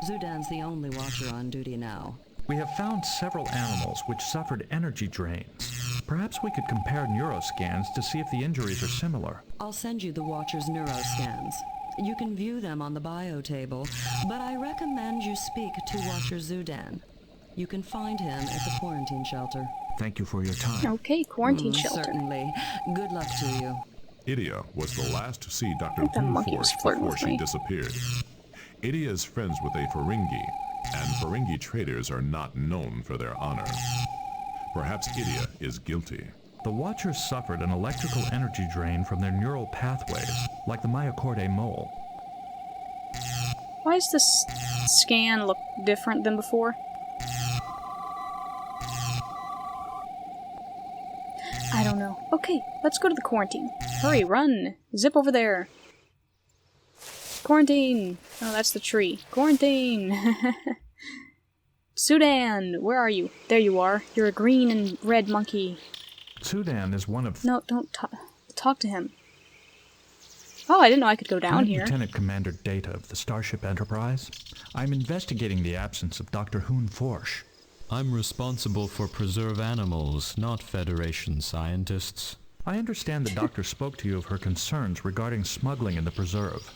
Speaker 5: Zudan's the only Watcher on duty now.
Speaker 7: We have found several animals which suffered energy drains. Perhaps we could compare neuroscans to see if the injuries are similar.
Speaker 5: I'll send you the Watcher's neuroscans. You can view them on the bio table, but I recommend you speak to Watcher Zudan. You can find him at the quarantine shelter.
Speaker 7: Thank you for your time.
Speaker 1: Okay, quarantine shelter.
Speaker 5: Certainly. Good luck to you.
Speaker 8: Idia was the last to see Dr. Hoon Forsh before she disappeared. Idia is friends with a Ferengi, and Ferengi traders are not known for their honor. Perhaps Idia is guilty.
Speaker 7: The Watchers suffered an electrical energy drain from their neural pathways, like the Myochordae mole.
Speaker 1: Why does this scan look different than before? I don't know. Okay, let's go to the quarantine. Hurry, run! Zip over there. Quarantine! Oh, that's the tree. Quarantine! Sudan, where are you? There you are. You're a green and red monkey.
Speaker 7: Sudan is one of...
Speaker 1: No, don't talk to him. Oh, I didn't know I could go down here.
Speaker 7: I'm Lieutenant Commander Data of the Starship Enterprise. I'm investigating the absence of Dr. Hoon Forsh.
Speaker 6: I'm responsible for preserve animals, not Federation scientists.
Speaker 7: I understand the doctor spoke to you of her concerns regarding smuggling in the preserve.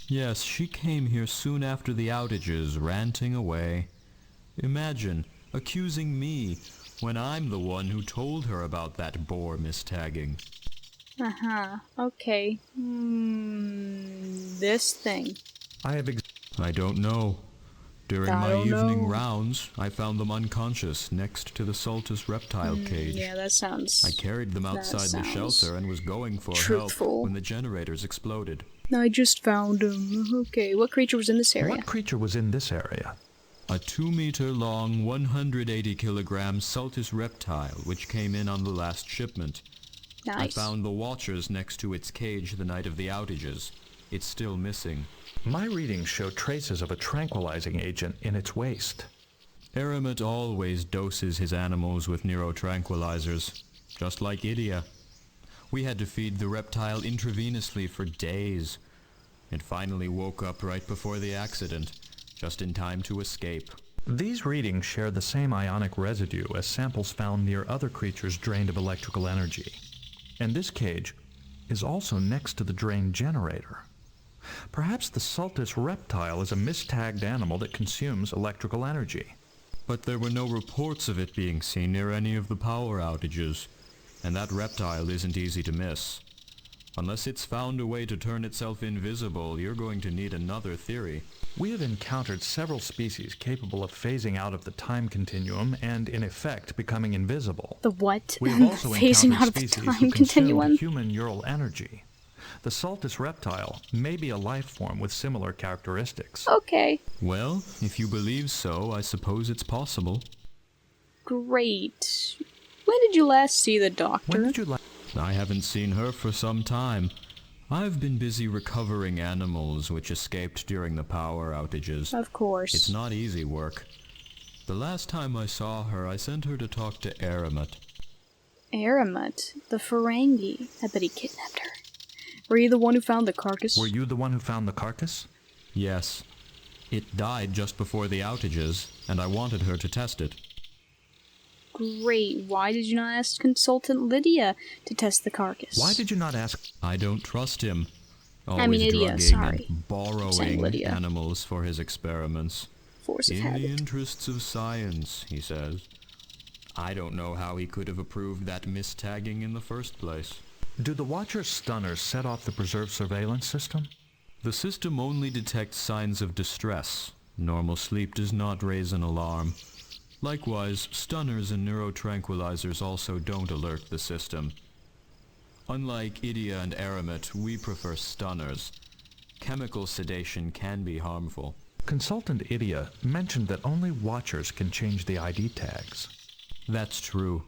Speaker 6: Yes, she came here soon after the outages, ranting away. Imagine, accusing me, when I'm the one who told her about that Bohr mistagging.
Speaker 1: Okay. This thing.
Speaker 6: I don't know. During my evening rounds, I found them unconscious next to the Saltus reptile cage.
Speaker 1: Yeah, that sounds...
Speaker 6: I carried them outside the shelter and was going for help when the generators exploded.
Speaker 1: I just found them. Okay, what creature was in this area?
Speaker 7: What creature was in this area?
Speaker 6: A 2-meter-long, 180-kilogram Saltus reptile, which came in on the last shipment.
Speaker 1: Nice.
Speaker 6: I found the Watchers next to its cage the night of the outages. It's still missing.
Speaker 7: My readings show traces of a tranquilizing agent in its waste.
Speaker 6: Aramet always doses his animals with neurotranquilizers, just like Idia. We had to feed the reptile intravenously for days. It finally woke up right before the accident, just in time to escape.
Speaker 7: These readings share the same ionic residue as samples found near other creatures drained of electrical energy. And this cage is also next to the drained generator. Perhaps the Saltus reptile is a mistagged animal that consumes electrical energy.
Speaker 6: But there were no reports of it being seen near any of the power outages, and that reptile isn't easy to miss. Unless it's found a way to turn itself invisible, you're going to need another theory.
Speaker 7: We have encountered several species capable of phasing out of the time continuum and, in effect, becoming invisible.
Speaker 1: The what?
Speaker 7: We have also
Speaker 1: phasing out of the
Speaker 7: species
Speaker 1: time
Speaker 7: who
Speaker 1: continuum?
Speaker 7: consume human neural energy. The Saltus reptile may be a life form with similar characteristics.
Speaker 1: Okay.
Speaker 6: Well, if you believe so, I suppose it's possible.
Speaker 1: Great. When did you last see the doctor?
Speaker 7: When did you
Speaker 6: I haven't seen her for some time. I've been busy recovering animals which escaped during the power outages.
Speaker 1: Of course.
Speaker 6: It's not easy work. The last time I saw her, I sent her to talk to Aramut.
Speaker 1: Aramut? The Ferengi? I bet he kidnapped her. Were you the one who found the carcass?
Speaker 7: Were you the one who found the carcass?
Speaker 6: Yes. It died just before the outages, and I wanted her to test it.
Speaker 1: Great. Why did you not ask Consultant Lydia to test the carcass?
Speaker 7: Why did you not ask?
Speaker 6: I don't trust him. Always
Speaker 1: I mean, Lydia,
Speaker 6: drugging
Speaker 1: sorry.
Speaker 6: and borrowing
Speaker 1: Lydia.
Speaker 6: animals for his experiments.
Speaker 1: Force of
Speaker 6: In
Speaker 1: habit.
Speaker 6: the interests of science, he says. I don't know how he could have approved that mistagging in the first place.
Speaker 7: Do the Watcher's stunners set off the preserved surveillance system?
Speaker 6: The system only detects signs of distress. Normal sleep does not raise an alarm. Likewise, stunners and neurotranquilizers also don't alert the system. Unlike Idia and Aramut, we prefer stunners. Chemical sedation can be harmful.
Speaker 7: Consultant Idia mentioned that only Watchers can change the ID tags.
Speaker 6: That's true,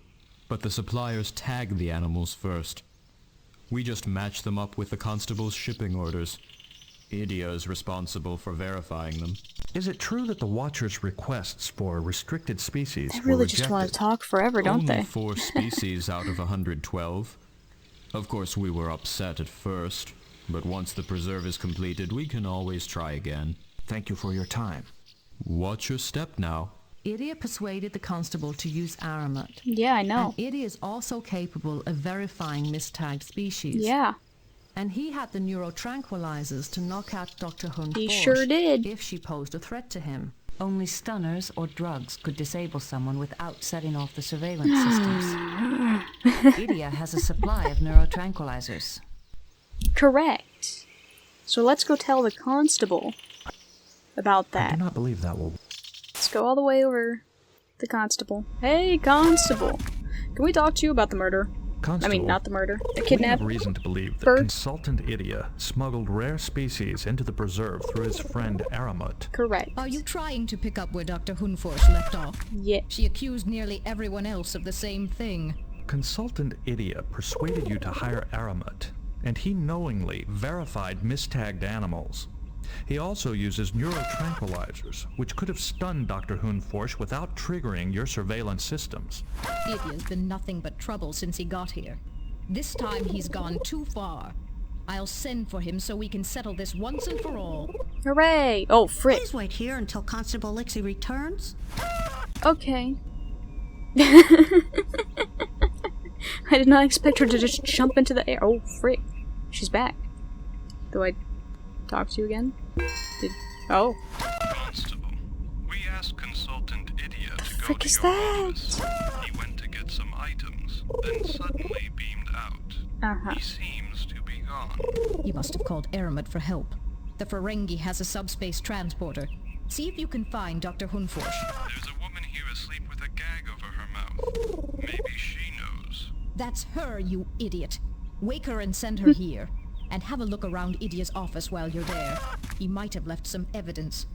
Speaker 6: but the suppliers tag the animals first. We just match them up with the constable's shipping orders. Idia is responsible for verifying them.
Speaker 7: Is it true that the Watchers' requests for restricted species
Speaker 1: They
Speaker 7: were
Speaker 1: really
Speaker 7: rejected?
Speaker 1: just want to talk forever, don't
Speaker 6: Only
Speaker 1: they?
Speaker 6: 4 species out of 112. Of course, we were upset at first, but once the preserve is completed, we can always try again.
Speaker 7: Thank you for your time.
Speaker 6: Watch your step now.
Speaker 5: Idia persuaded the constable to use Aramut.
Speaker 1: Yeah, I know.
Speaker 5: And Idia is also capable of verifying mistagged species.
Speaker 1: Yeah.
Speaker 5: And he had the neurotranquilizers to knock out Dr. Hun
Speaker 1: He
Speaker 5: Forge
Speaker 1: sure did.
Speaker 5: if she posed a threat to him.
Speaker 17: Only stunners or drugs could disable someone without setting off the surveillance systems. Idia has a supply of neurotranquilizers.
Speaker 1: Correct. So let's go tell the constable about
Speaker 7: I
Speaker 1: that.
Speaker 7: do not believe that will...
Speaker 1: Let's go all the way over the constable. Hey, constable. Can we talk to you about the murder?
Speaker 7: Constable,
Speaker 1: I mean, not the murder. The
Speaker 7: we have
Speaker 1: kidnapping.
Speaker 7: reason to believe that
Speaker 1: Bird?
Speaker 7: Consultant Idia smuggled rare species into the preserve through his friend Aramut.
Speaker 1: Correct.
Speaker 12: Are you trying to pick up where Dr. Hunforsh left off?
Speaker 1: Yeah.
Speaker 12: She accused nearly everyone else of the same thing.
Speaker 7: Consultant Idia persuaded you to hire Aramut, and he knowingly verified mistagged animals. He also uses neurotranquilizers, which could have stunned Dr. Hunforsh without triggering your surveillance systems.
Speaker 12: Idia's been nothing but trouble since he got here. This time he's gone too far. I'll send for him so we can settle this once and for all.
Speaker 1: Hooray! Oh, frick.
Speaker 16: Please wait here until Constable Lixie returns.
Speaker 1: Okay. I did not expect her to just jump into the air. Oh, frick. She's back. Do I talk to you again? Oh.
Speaker 3: Constable, we asked Consultant Idia to go
Speaker 1: frick
Speaker 3: to
Speaker 1: is
Speaker 3: your
Speaker 1: that?
Speaker 3: office. He went to get some items, then suddenly beamed out.
Speaker 1: Uh-huh.
Speaker 3: He seems to be gone.
Speaker 12: You must have called Aramut for help. The Ferengi has a subspace transporter. See if you can find Dr. Hunforsh.
Speaker 3: There's a woman here asleep with a gag over her mouth. Maybe she knows.
Speaker 12: That's her, you idiot. Wake her and send her here. And have a look around Idia's office while you're there. He might have left some evidence.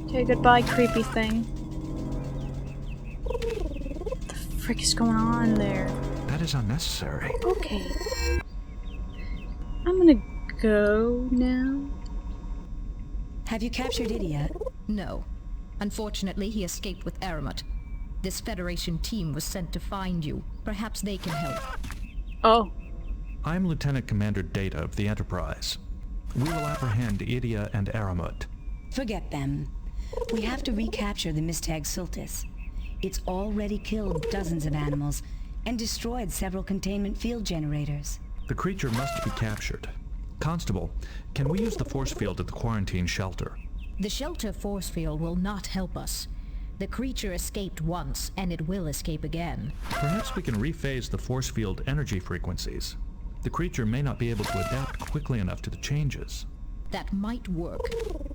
Speaker 1: Okay, goodbye, creepy thing. What the frick is going on there?
Speaker 7: That is unnecessary.
Speaker 1: Okay. I'm gonna go now.
Speaker 17: Have you captured Idia?
Speaker 12: No. Unfortunately, he escaped with Aramut. This Federation team was sent to find you. Perhaps they can help.
Speaker 1: Oh.
Speaker 7: I'm Lieutenant Commander Data of the Enterprise. We will apprehend Idia and Aramut.
Speaker 17: Forget them. We have to recapture the Mistag Sultus. It's already killed dozens of animals and destroyed several containment field generators.
Speaker 7: The creature must be captured. Constable, can we use the force field at the quarantine shelter?
Speaker 12: The shelter force field will not help us. The creature escaped once, and it will escape again.
Speaker 7: Perhaps we can rephase the force field energy frequencies. The creature may not be able to adapt quickly enough to the changes.
Speaker 12: That might work.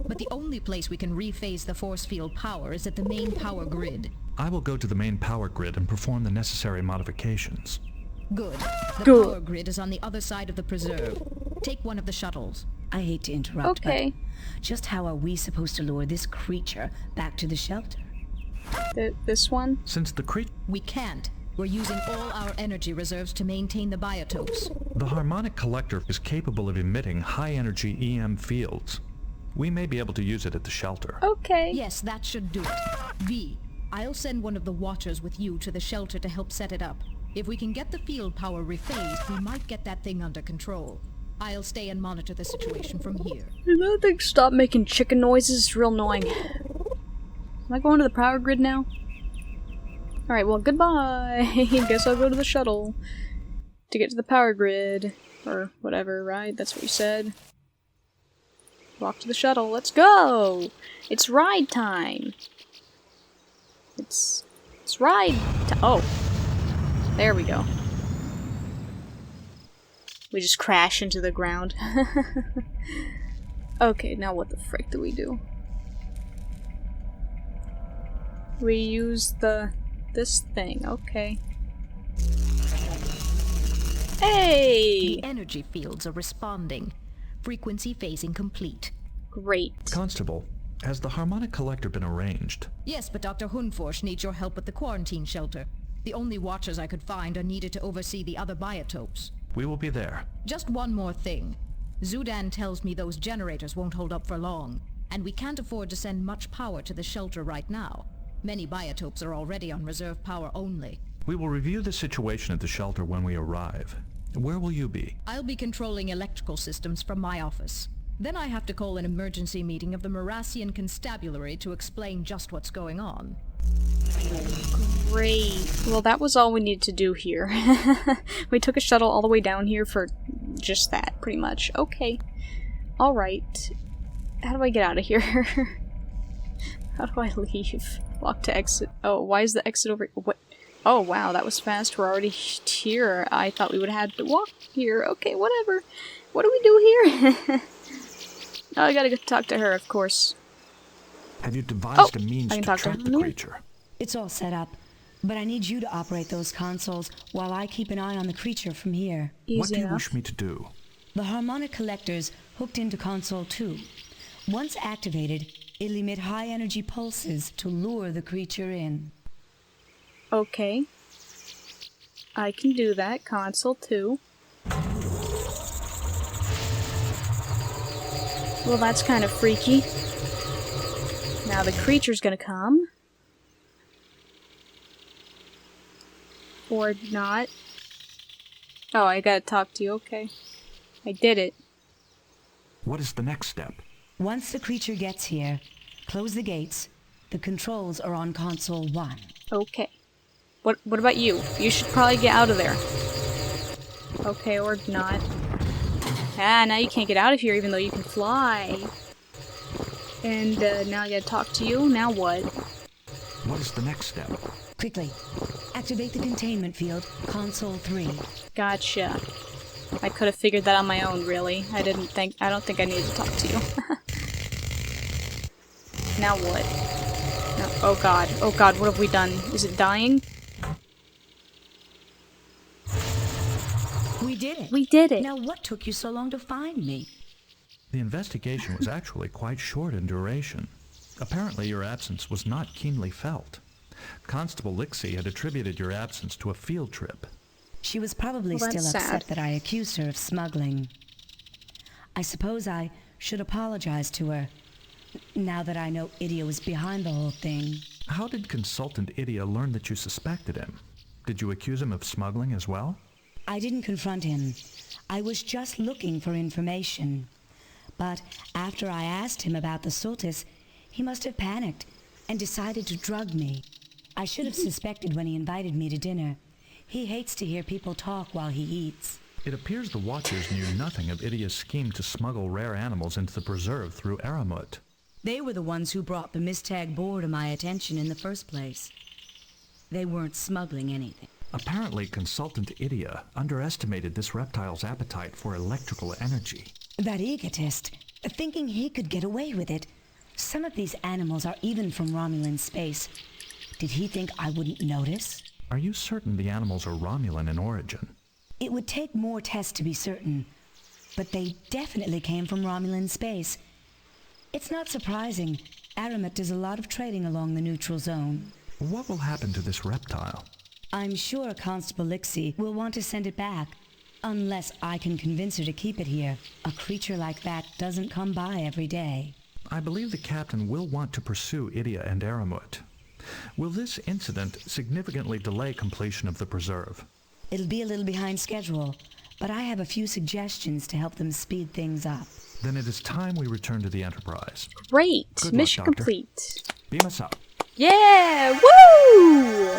Speaker 12: But the only place we can rephase the force field power is at the main power grid.
Speaker 7: I will go to the main power grid and perform the necessary modifications.
Speaker 12: Good. The power grid is on the other side of the preserve. Take one of the shuttles.
Speaker 17: I hate to interrupt,
Speaker 1: Okay.
Speaker 17: but just how are we supposed to lure this creature back to the shelter?
Speaker 1: This one?
Speaker 7: Since the creature...
Speaker 12: We can't. We're using all our energy reserves to maintain the biotopes.
Speaker 7: The harmonic collector is capable of emitting high-energy EM fields. We may be able to use it at the shelter.
Speaker 1: Okay.
Speaker 10: Yes, that should do it. V, I'll send one of the Watchers with you to the shelter to help set it up. If we can get the field power rephased, we might get that thing under control. I'll stay and monitor the situation from here.
Speaker 1: Did that thing stop making chicken noises? It's real annoying. Am I going to the power grid now? Alright, well, goodbye. Guess I'll go to the shuttle to get to the power grid. Or whatever, right? That's what you said. Walk to the shuttle. Let's go! It's ride time! It's ride time. Oh. There we go. We just crash into the ground. Okay, now what the frick do we do? We use this thing, okay. Hey!
Speaker 10: The energy fields are responding. Frequency phasing complete.
Speaker 1: Great.
Speaker 7: Constable, has the harmonic collector been arranged?
Speaker 10: Yes, but Dr. Hunforsh needs your help with the quarantine shelter. The only Watchers I could find are needed to oversee the other biotopes.
Speaker 7: We will be there.
Speaker 10: Just one more thing. Zudan tells me those generators won't hold up for long, and we can't afford to send much power to the shelter right now. Many biotopes are already on reserve power only.
Speaker 7: We will review the situation at the shelter when we arrive. Where will you be?
Speaker 10: I'll be controlling electrical systems from my office. Then I have to call an emergency meeting of the Morassian Constabulary to explain just what's going on.
Speaker 1: Great. Well, that was all we needed to do here. We took a shuttle all the way down here for just that, pretty much. Okay. Alright. How do I get out of here? How do I leave? Walk to exit. Oh, why is the exit over? What? Oh, wow, that was fast. We're already here. I thought we would have had to walk here. Okay, whatever. What do we do here? Oh, I gotta go talk to her, of course.
Speaker 7: Have you devised a means to track the creature?
Speaker 4: It's all set up, but I need you to operate those consoles while I keep an eye on the creature from here.
Speaker 7: What do you wish me to do?
Speaker 4: The harmonic collector's hooked into console 2. Once activated, it'll emit high-energy pulses to lure the creature in.
Speaker 1: Okay. I can do that. Console 2. Well, that's kind of freaky. Now the creature's gonna come. Or not. Oh, I gotta talk to you. Okay. I did it.
Speaker 7: What is the next step?
Speaker 4: Once the creature gets here, close the gates. The controls are on console 1.
Speaker 1: Okay. What about you? You should probably get out of there. Okay, or not. Ah, now you can't get out of here even though you can fly. And now I gotta talk to you. Now what?
Speaker 7: What is the next step?
Speaker 4: Quickly, activate the containment field, console 3.
Speaker 1: Gotcha. I could have figured that on my own, really. I don't think I needed to talk to you. Now what? No, oh god, what have we done? Is it dying?
Speaker 4: We did it.
Speaker 1: We did it.
Speaker 4: Now what took you so long to find me?
Speaker 7: The investigation was actually quite short in duration. Apparently your absence was not keenly felt. Constable Lixie had attributed your absence to a field trip.
Speaker 4: She was probably
Speaker 1: Well,
Speaker 4: still
Speaker 1: that's
Speaker 4: upset
Speaker 1: sad.
Speaker 4: that I accused her of smuggling. I suppose I should apologize to her, now that I know Idia was behind the whole thing.
Speaker 7: How did Consultant Idia learn that you suspected him? Did you accuse him of smuggling as well?
Speaker 4: I didn't confront him. I was just looking for information. But after I asked him about the Sultis, he must have panicked and decided to drug me. I should have suspected when he invited me to dinner. He hates to hear people talk while he eats.
Speaker 7: It appears the Watchers knew nothing of Idia's scheme to smuggle rare animals into the preserve through Aramut.
Speaker 4: They were the ones who brought the Mistag boar to my attention in the first place. They weren't smuggling anything.
Speaker 7: Apparently, Consultant Idia underestimated this reptile's appetite for electrical energy.
Speaker 4: That egotist, thinking he could get away with it. Some of these animals are even from Romulan space. Did he think I wouldn't notice?
Speaker 7: Are you certain the animals are Romulan in origin?
Speaker 4: It would take more tests to be certain, but they definitely came from Romulan space. It's not surprising. Aramut does a lot of trading along the neutral zone.
Speaker 7: What will happen to this reptile?
Speaker 4: I'm sure Constable Lixie will want to send it back, unless I can convince her to keep it here. A creature like that doesn't come by every day.
Speaker 7: I believe the captain will want to pursue Idia and Aramut. Will this incident significantly delay completion of the preserve?
Speaker 4: It'll be a little behind schedule, but I have a few suggestions to help them speed things up.
Speaker 7: Then it is time we return to the Enterprise.
Speaker 1: Great!
Speaker 7: Good
Speaker 1: Mission
Speaker 7: luck, Doctor.
Speaker 1: complete.
Speaker 7: Beam us up.
Speaker 1: Yeah! Woo!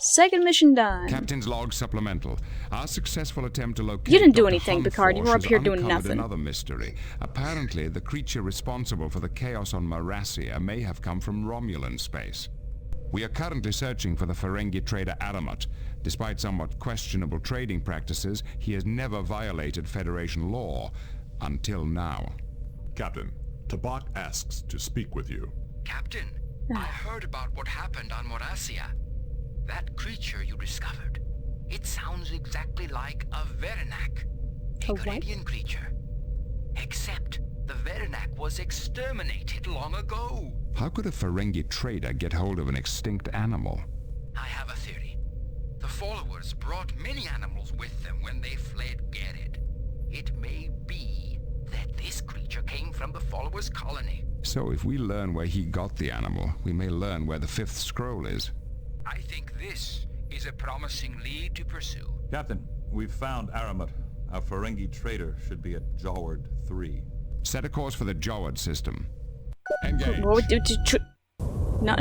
Speaker 1: Second mission done.
Speaker 2: Captain's log supplemental. Our successful attempt to locate
Speaker 1: You didn't do
Speaker 2: Dr.
Speaker 1: anything, Picard. You were up
Speaker 2: Hunforsh
Speaker 1: here
Speaker 2: has
Speaker 1: doing
Speaker 2: uncovered
Speaker 1: nothing.
Speaker 2: Another mystery. Apparently, the creature responsible for the chaos on Marassia may have come from Romulan space. We are currently searching for the Ferengi trader Aramut. Despite somewhat questionable trading practices, he has never violated Federation law. Until now.
Speaker 8: Captain, Tabak asks to speak with you.
Speaker 13: Captain, I heard about what happened on Marassia. That creature you discovered, it sounds exactly like a Verenak, a Garidian creature. Except the Verenak was exterminated long ago.
Speaker 2: How could a Ferengi trader get hold of an extinct animal?
Speaker 13: I have a theory. The followers brought many animals with them when they fled Gerid. It may be that this creature came from the followers' colony.
Speaker 2: So if we learn where he got the animal, we may learn where the fifth scroll is.
Speaker 13: I think this is a promising lead to pursue.
Speaker 11: Captain, we've found Aramut. Our Ferengi trader should be at Jaward 3.
Speaker 2: Set a course for the Jaward system. Engage.
Speaker 1: No,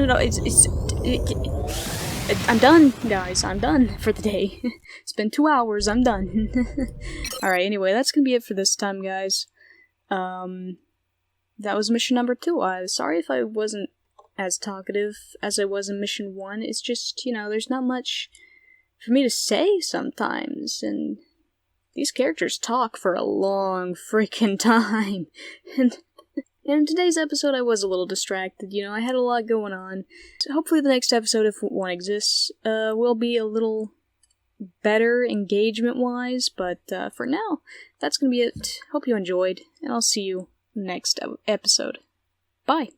Speaker 1: I'm done, guys. I'm done for the day. It's been 2 hours. I'm done. Alright, anyway, that's gonna be it for this time, guys. That was mission number 2. Sorry if I wasn't as talkative as I was in mission 1. It's just, there's not much for me to say sometimes, and these characters talk for a long freaking time. And in today's episode, I was a little distracted. I had a lot going on. So hopefully the next episode, if one exists, will be a little better engagement-wise, but for now, that's gonna be it. Hope you enjoyed, and I'll see you next episode. Bye!